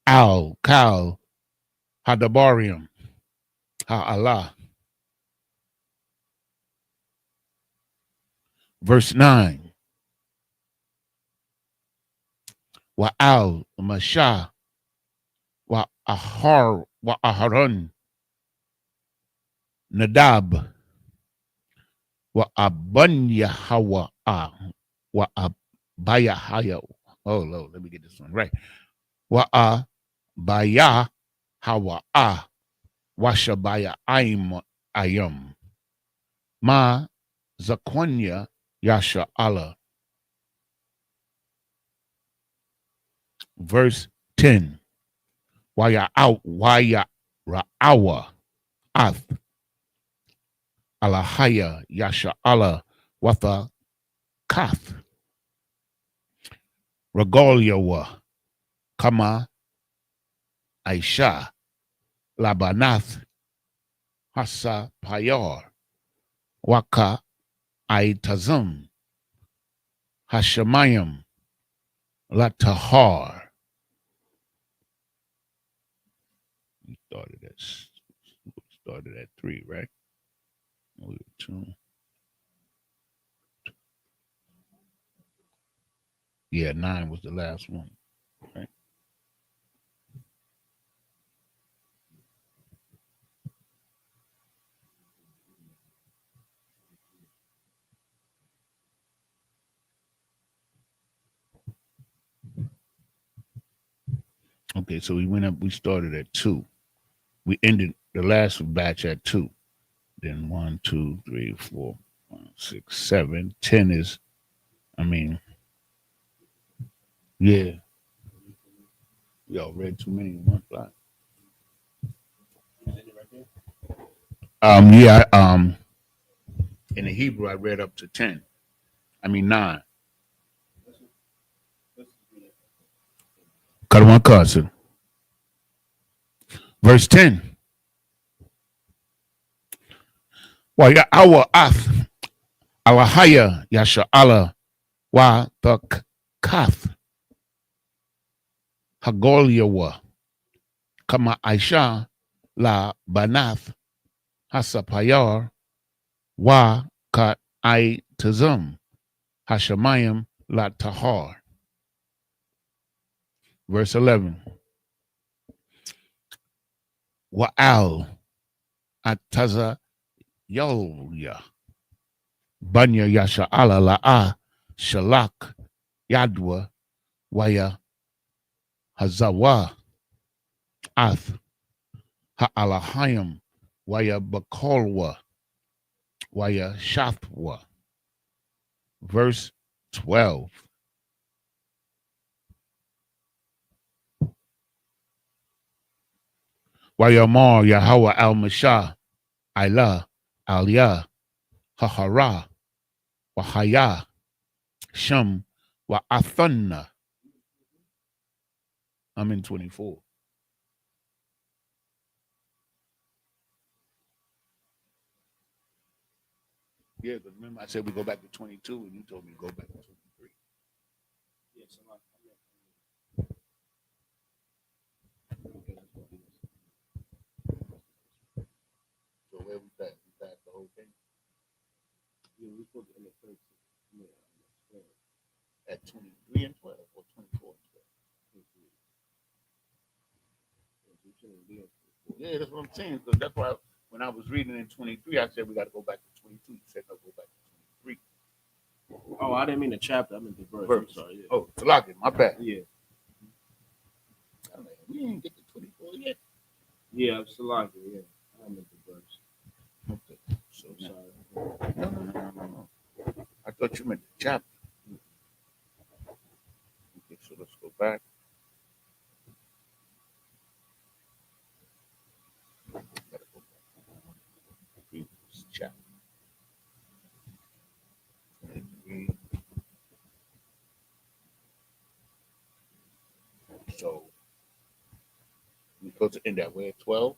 Al, Kal, Hadabarium, Ha'Allah. Verse 9, Wa'al, Masha, Wa'aharon, Nadab, Wa'abanya Wa'abaya. Oh, Lord, let me get this one right. Wa'abaya Hawa'a, Washabaya Ayam, Ma Zakwanya Yasha Allah. Verse 10, Waya Ra'awa Ath, Alahaya Yasha Allah, Watha Kath, Regoliawa, Kama Aisha, Labanath, Hasa Payar, Waka Aitazum, Hashemayim, Latahar. We started at 3, right? We were 2. Yeah, 9 was the last one. Right? Okay, so we started at 2. We ended the last batch at 2. Then 1, 2, 3, 4, 5, 6, 7. 10 is, yeah. Y'all read too many in one fly. Yeah, in the Hebrew I read up to 10. 9. Karawan Carson. Verse 10. Wa ya awa ath alahaya yasha Allah wa the kath hagoliawa kama Aisha la banath hasapayar wa ka I tazum hashamayim la tahar. Verse 11. Wa al ataza yoya banya yasha ala la'a shalak yadwa waya hazawa ath ha'alahayim waya bakolwa waya shathwa. Verse 12. Wayamar Yahweh al-Mashah Ilah Aliyah Hahara Wahaya Shem Wa'athanna. I'm in 24. Yeah, because remember I said we go back to 22 and you told me to go back to 23. Yes, so where we back? We back the whole thing? Yeah, we supposed to end at 36. Yeah, at 23 and 12 or 24 and 12? Yeah, that's what I'm saying. Because that's why when I was reading in 23, I said we got to go back to 22. You said no, go back to 23. Oh, I didn't mean the chapter. I meant the verse. I'm sorry. Yeah. Oh, Salaki, my bad. Yeah. We didn't get to 24 yet. Yeah, Salaki. Yeah. I meant the verse. Okay. So I'm sorry. no. I thought you meant the chapter. Okay, so let's go back. Gotta go back. Previous chapter. 23. So we supposed to end that way at 12.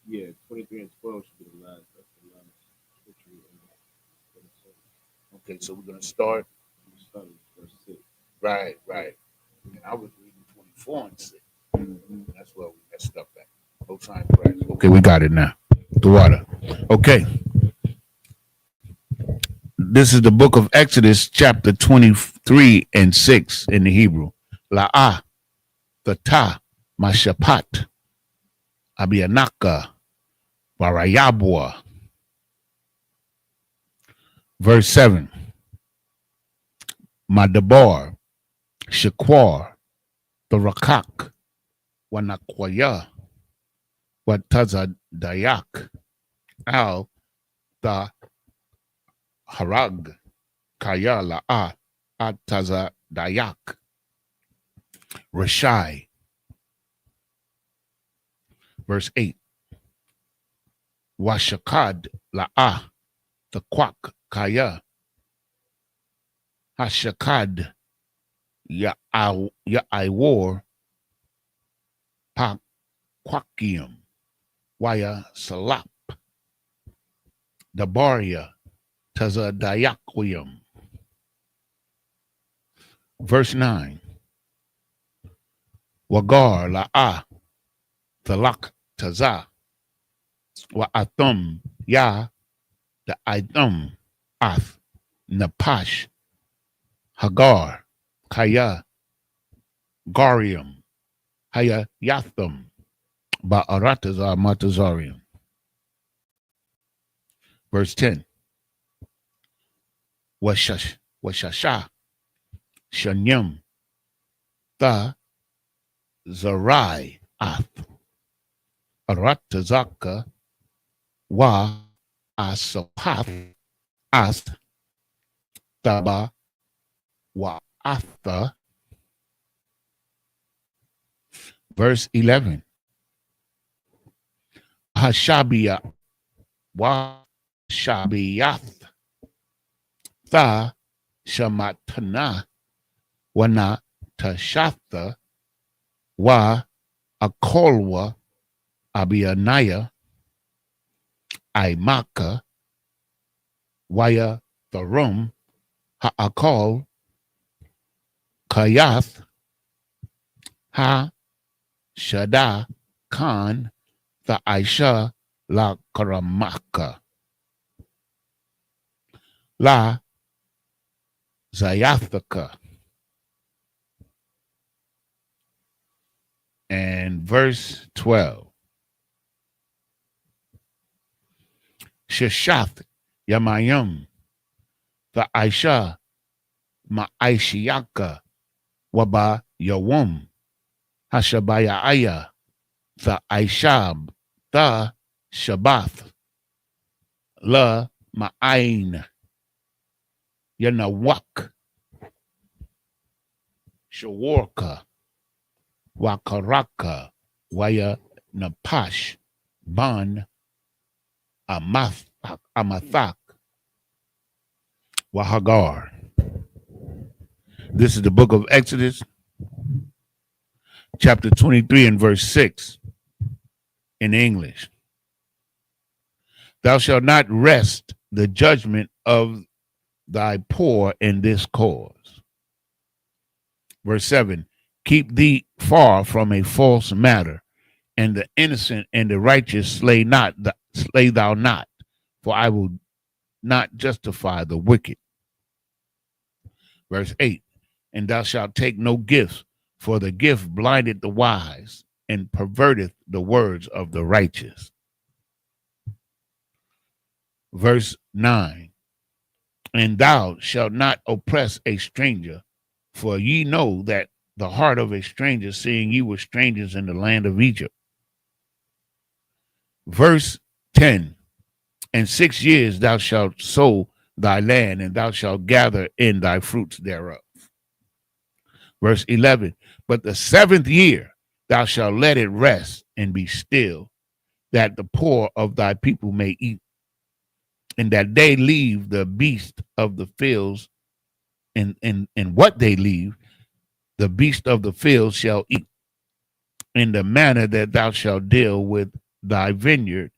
Yeah, 23 and 12 should be the last. That's the last scripture. Okay, so we're gonna start. Verse 6. Right. And I was reading 24 and 6. That's where we messed up at. No time for that. Okay, we got it now. The water. Okay. This is the book of Exodus, chapter 23 and 6 in the Hebrew. La'ah, the ta, mashapat, abianaka, barayabwa. Verse 7. Madabar, shakwar, the rakak, wanakwaya, wataza dayak, al, the harag, kaya la'a, ataza dayak, rashai. Verse 8. Washakad la'a, the kwak, kaya, hashakad, ya'aiwar, pa kwakium, waya salap, dabaria, taza dayaquium. Verse 9. Wagar la'a, thalak taza, wa athum ya, the idum, ath, napash, hagar, kaya, garium, haya yathum, ba'aratazar matazarium. Verse 10. Washasha, shanyam, tha, zarai, ath, aratazaka, wa, asapath, ath, taba, wa, atha. Verse 11. Hashabia, wa, shabiyath, tha, shamatana, wana, tashatha, wa, akolwa, abianaya, aimaka, waya, tharum, ha'akol, kayath, ha, shada, khan, the Aisha, la karamaka, la zayathaka. And verse 12. Sheshath yamayim, the Aisha, ma'aishiyaka, waba yawum, hashabaya aya, the Aishab, the Shabbath, la ma'ain, yanawak, shawarka, wakaraka, waya napash, ban, amathak, wahagar. This is the book of Exodus, chapter 23 and verse 6 in English. Thou shalt not wrest the judgment of thy poor in this cause. Verse 7. Keep thee far from a false matter, and the innocent and the righteous slay thou not, for I will not justify the wicked. Verse 8. And thou shalt take no gifts, for the gift blindeth the wise and perverteth the words of the righteous. Verse 9. And thou shalt not oppress a stranger, for ye know that the heart of a stranger, seeing ye were strangers in the land of Egypt. Verse 10. And 6 years thou shalt sow thy land, and thou shalt gather in thy fruits thereof. Verse 11. But the 7th year thou shalt let it rest and be still, that the poor of thy people may eat, and that they leave the beast of the fields, and what they leave, the beast of the field shall eat, in the manner that thou shalt deal with thy vineyard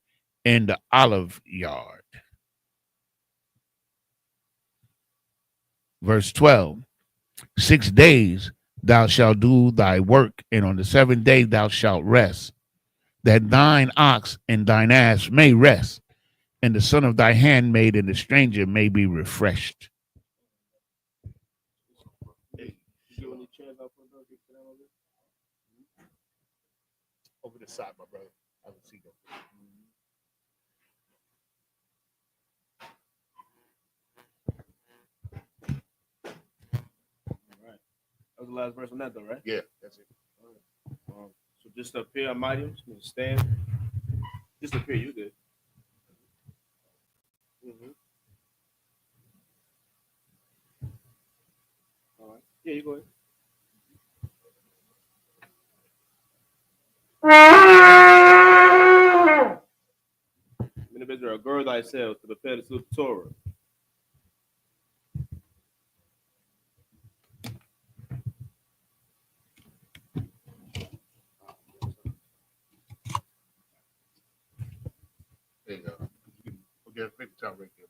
and the olive yard. Verse 12. 6 days thou shalt do thy work, and on the 7th day thou shalt rest, that thine ox and thine ass may rest, and the son of thy handmaid and the stranger may be refreshed. Over the side, my brother. I will see them. That was the last verse on that, though, right? Yeah, that's it. So just appear, mighty, stand. Just appear, you good. Mm-hmm. All right. Yeah, you go ahead. Individual, gird thyself to prepare the Torah. There you go. We'll get a paper towel right there.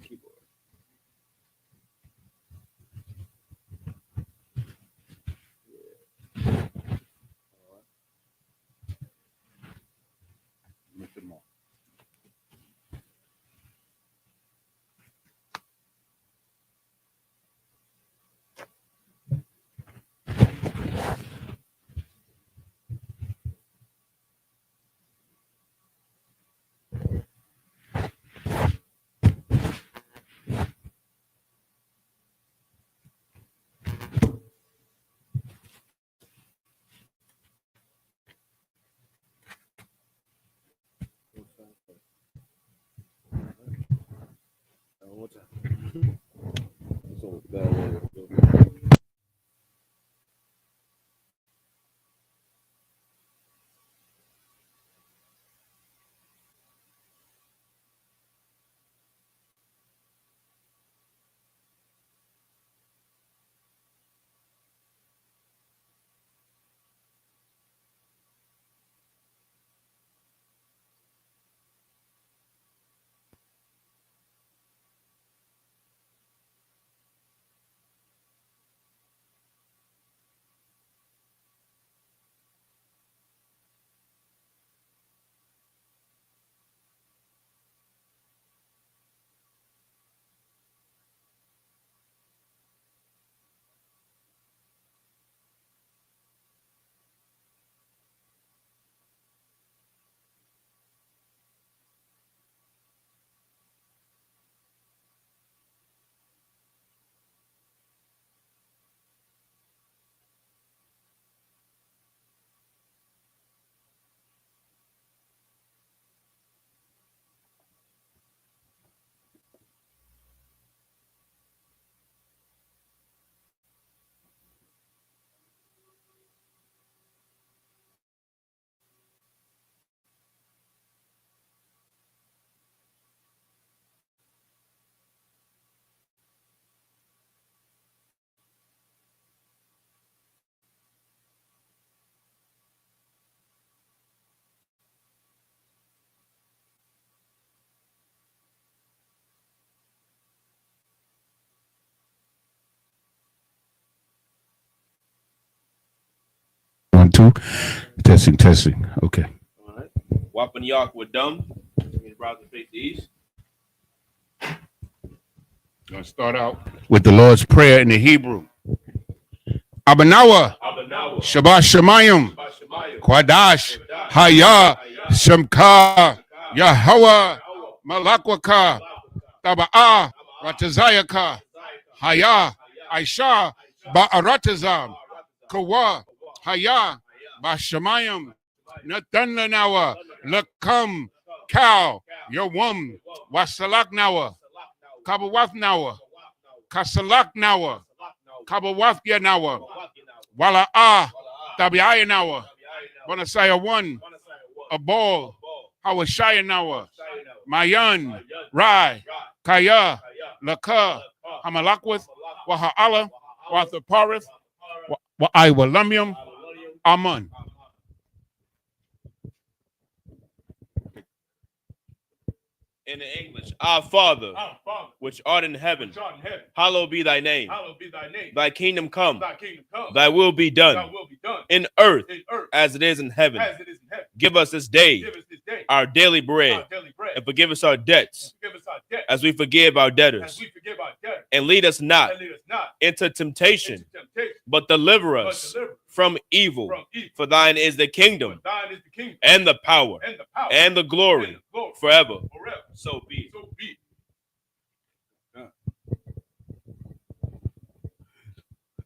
Keyboard. Mr. Moore. One time. So that way. One, two. Testing. Okay. All right. Wapping York with dumb. His browser face the east. Gonna start out with the Lord's Prayer in the Hebrew. Abanawa, Shabbat Shemayim, Kwadash, Haya, Shemka, Yahweh, Malakwaka, Taba'a, Ratazayaka, Haya, Aisha, Ba'aratazam, Kawa, Haya, Bashamayim, Natananawa, Lakam, Cow, Yawum, Wasalak Nawa, Kabawaf Nawa, Kasalak Nawa, Kabawaf Yanawa, Wala'a, Tabiaya Nawa, Wanasaya 1, a ball, Hawashaya Nawa, Mayan, Rai, Kaya, Laka, Hamalakwith, Waha'ala, Wathaparith, Wa'aiwalumium, Amun. In the English, Our Father, which art in heaven, hallowed be thy name. Thy kingdom come, thy will be done in earth as it is in heaven. Give us this day our daily bread, and forgive us our debts as we forgive our debtors. And lead us not into temptation, but deliver us from evil. For thine is the kingdom and the power and the glory forever. So be it.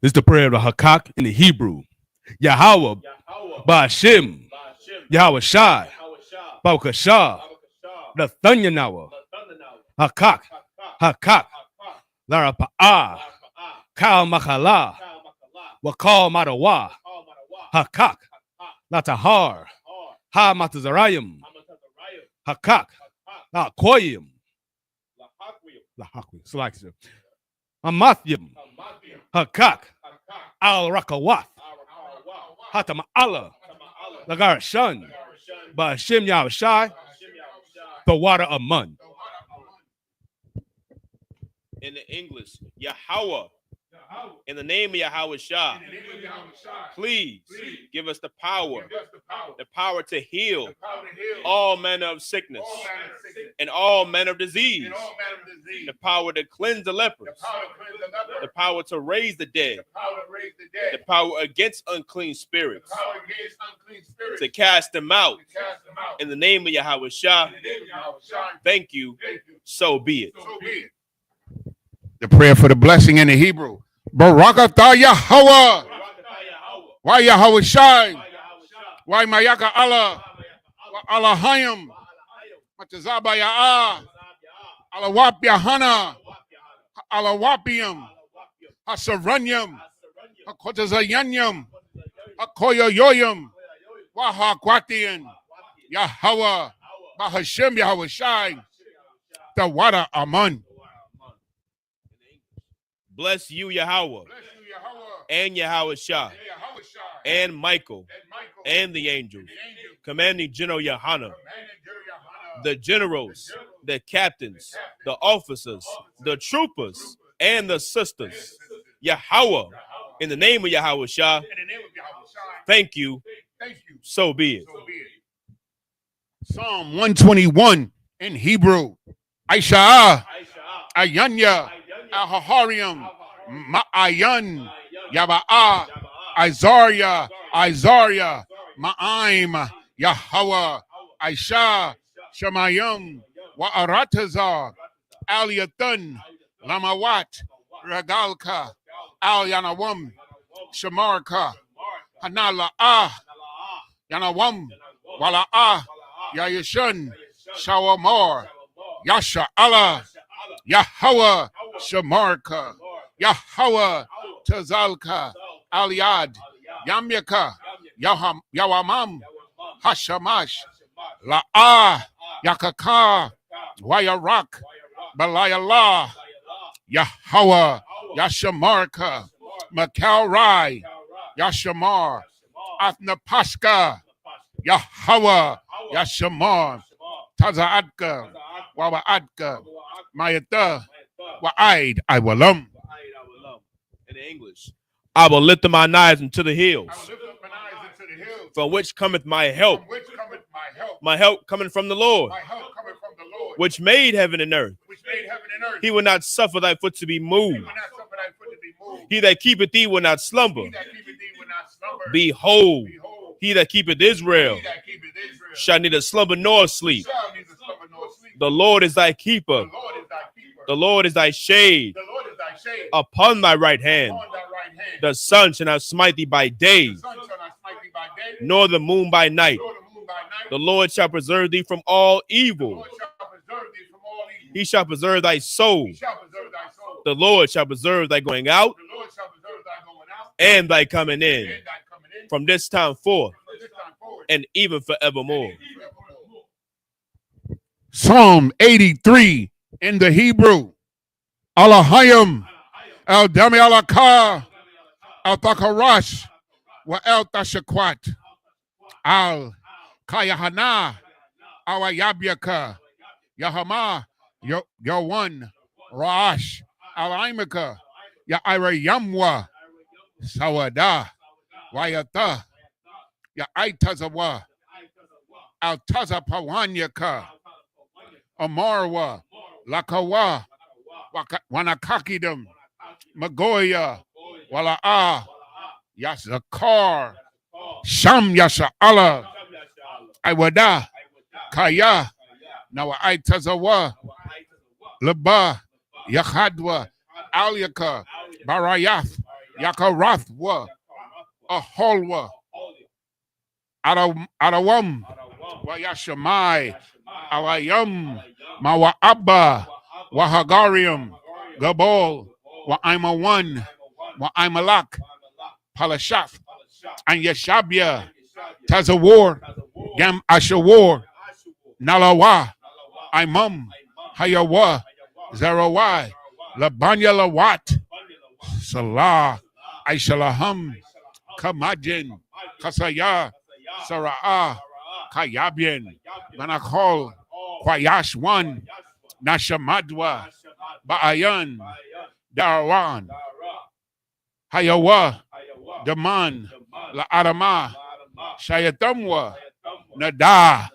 This is the prayer of the Hakak in the Hebrew. Yahweh, Ba'ashem, Yahweh Shai, Ba'ukashah, the Thanyanawa, Hakak, Hakak, Larapa'ah, Kal Makala, Wakal Madawa, Hakak, Latahar, Ha Matazarayim, Hakak, Koyim, Lahakwi, Salaxia, Amathim, Hakak, Al Rakawath, Hatama Allah, Lagar Shun, Ba'ashem Yahweh, the water of Mun. In the English, Yahweh, in the name of Yahweh Shah, please give us the power to heal all manner of sickness and all manner of disease, the power to cleanse the lepers, the power to raise the dead, the power against unclean spirits, to cast them out in the name of Yahweh Shah. Thank you. So be it. The prayer for the blessing in the Hebrew. Barakatah Yahweh. Why Yahweh Shai? Why Mayaka Allah? Allahayim. Matazaba Ya'ah. Alawap Yahana. Alawapium. Hasaranyam. Hakotazayanyam. Hakoyoyoyam. Wahakwatian. Yahweh. Bahashem Yahweh Shai. The water Aman. Bless you, Yahweh, and Yahweh Shah, and Michael, and the angels, commanding General Yohanan, the generals, the captains, the officers, the troopers, and the sisters. Yahweh, in the name of Yahweh Shah, thank you. So be it. Psalm 121 in Hebrew. Aisha, Ayanya, Ahaharium, Ma'ayan, Yaba'a, Isaiah, Ma'aim, Yahweh, Aisha, Shemayim, Wa'aratazar, Aliathan, Lamawat, Regalka, Al Yanawam, Shamarka, Hanala'ah, Yanawam, Wala'ah, Yayashun, Shawamor, Yasha Allah, Yahweh, Shamarka, Yahweh, Tazalka, Aliad, Yamyaka, Yawamam, Hashamash, La'ah, Yakaka, Wayarak, Balayallah, Yahweh, Yashamarka, Makalrai, Yashamar, Athnapashka, Yahweh, Yashamar, Tazaadka, Wawaadka, Mayata, Wa'aid, Iwalum. In the English, I will lift up my eyes into the hills, from which cometh my help. My help coming from the Lord, which made heaven and earth. He will not suffer thy foot to be moved. He that keepeth thee will not slumber. Behold, he that keepeth Israel shall neither slumber nor sleep. The Lord is thy keeper. The Lord is thy shade upon thy right hand. The sun shall not smite thee by day, nor the moon by night. The Lord shall preserve thee from all evil. He shall preserve thy soul. The Lord shall preserve thy going out and thy coming in from this time forth and even forevermore. Psalm 83 in the Hebrew. Alahayim, El Dami Alakah, El Takarash, Wa El Tashakwat, Al Kayahana, Awa Yabyaka, Yahama, Yo one, Raash, Al Imaka, Ya Ira Yamwa, Sawada, Wayata, Ya Aitazawa, Al Tazapawanyaka, Amarwa, Lakawa, Wanakakidum, Magoya, Wala'a, Yasakar, Sham Yasha Allah, Iwada, Kaya, Nawa Aitazawa, Laba, Yakhadwa, Alyaka, Barayath, Yakarathwa, Aholwa, Arawam, Wayashamai, Awayam, Mawa'abba, Wahagarium, Gabol, Wa'ima one, Wa'imalak, Palashaf, and Yeshabia, Tazawar, Gam Ashawar, Nalawa, Imam, Hayawa, Zarawai, Labanya Lawat, Salah, Aishalaham, Kamajin, Kasaya, Sara'ah, Kayabian, Manakol, Kwayash one, Nashamadwa, Ba'ayan, Darwan, Hayawa, Daman, La Adama, Shayatamwa, Nada,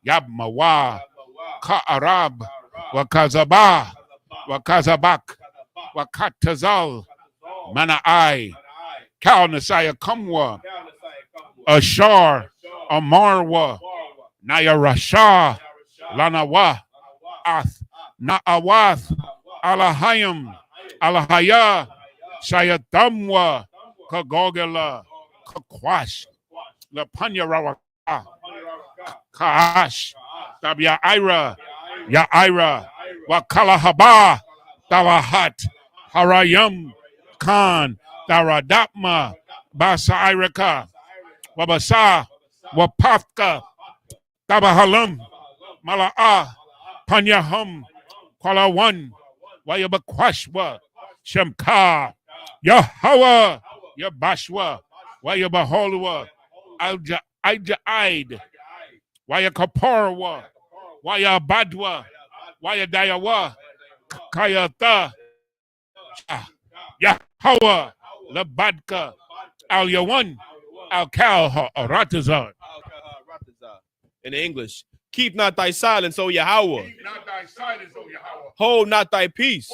Yabmawa, Ka'arab, Wakazaba, Wakazabak, Wakatazal, Mana'ai, Kal Nasaya Kamwa, Ashar, Amarwa, Nayarasha, Lanawa, Ath, Na'awath, Alahayim, Alahaya, Shayatamwa, Kagogala, Kakwash, Lapanyarawa, Kaash, Tabya Ira, Yaira, Wakalahaba, Tawahat, Harayam, Khan, Taradapma, Basa Iraka, Wabasa, Wapafka, Tabahalam, Mala'a, Panyahum, Kuala One, Wayabakwashwa, Shemka, Yahweh, Yabashwa, Wayabaholwa, Aid, Wayakaparwa, Wayabadwa, Wayadayawa, Kayata, Yahweh, Labadka, Al Yawan, Al Kal Ratazar. In English, keep not thy silence, O Yahweh. Hold not thy peace.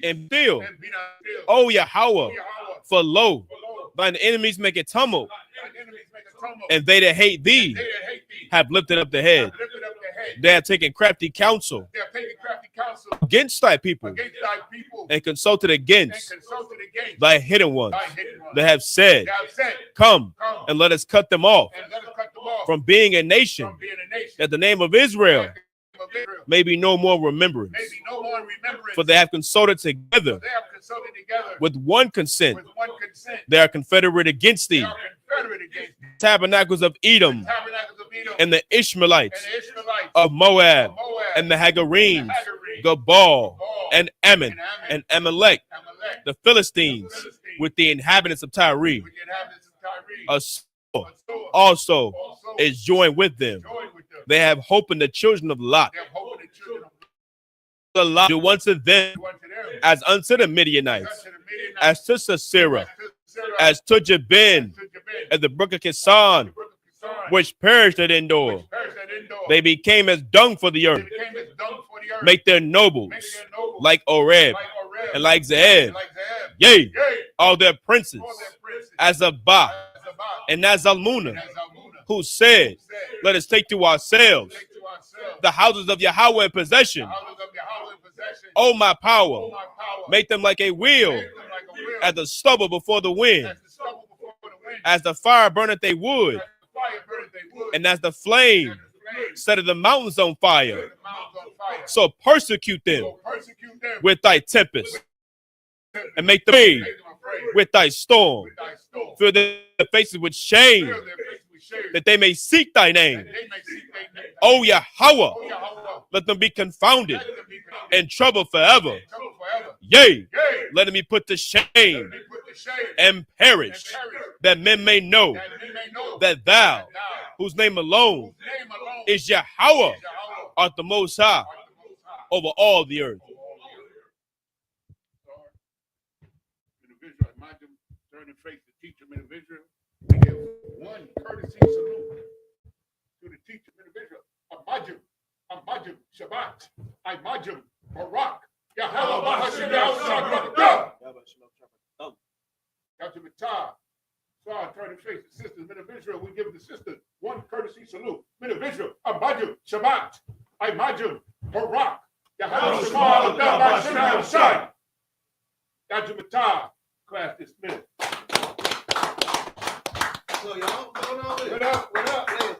And still, O Yahweh, for lo, thine enemies make a tumult, and they that hate thee have lifted up the head. They have taken crafty counsel against thy people and consulted against thy hidden ones. They have said, come and let us cut them off from being a nation, that the name of Israel may be no more remembrance. For they have consulted together with one consent. They are confederate against thee. Tabernacles of Edom and the Ishmaelites of Moab and the Hagarenes, Gabal and Ammon and Amalek, the Philistines with the inhabitants of Tyre. A sword also is joined with them. They have hope in the children of Lot. The Lot do unto them as unto the Midianites, as to Sisera, as to Jabin, and the brook of Kisan, which perished at Endor. They became as dung for the earth. Make their nobles like Oreb and like Zeeb. Yea, all their princes as Abba and as Almuna, who said, let us take to ourselves the houses of Yahweh in possession. Oh, my power, make them like a wheel as the stubble before the wind, as the fire burneth a wood, and as the flame setteth the mountains on fire. So persecute them with thy tempest, and make them afraid with thy storm. Fill their faces with shame, that they may seek thy name. O Yahweh, let them be confounded and troubled forever. Yea, let them be put to shame and perish, that men may know that thou, whose name alone is Yahweh, art the Most High over all the earth. Turn and face the teacher men of Israel. We give one courtesy salute to the teacher men of Israel. Amajim, Shabbat, Imajim, Barak, Yahweh, Hashem, Yahweh, Dr. Matar. So I turn and face the sisters, men of Israel. We give the sisters one courtesy salute. Men of Israel, Amajim, Shabbat, Imajim, Barak, Yahweh, Hashem, Dr. Matar. Class dismissed. So y'all going on with it? What up?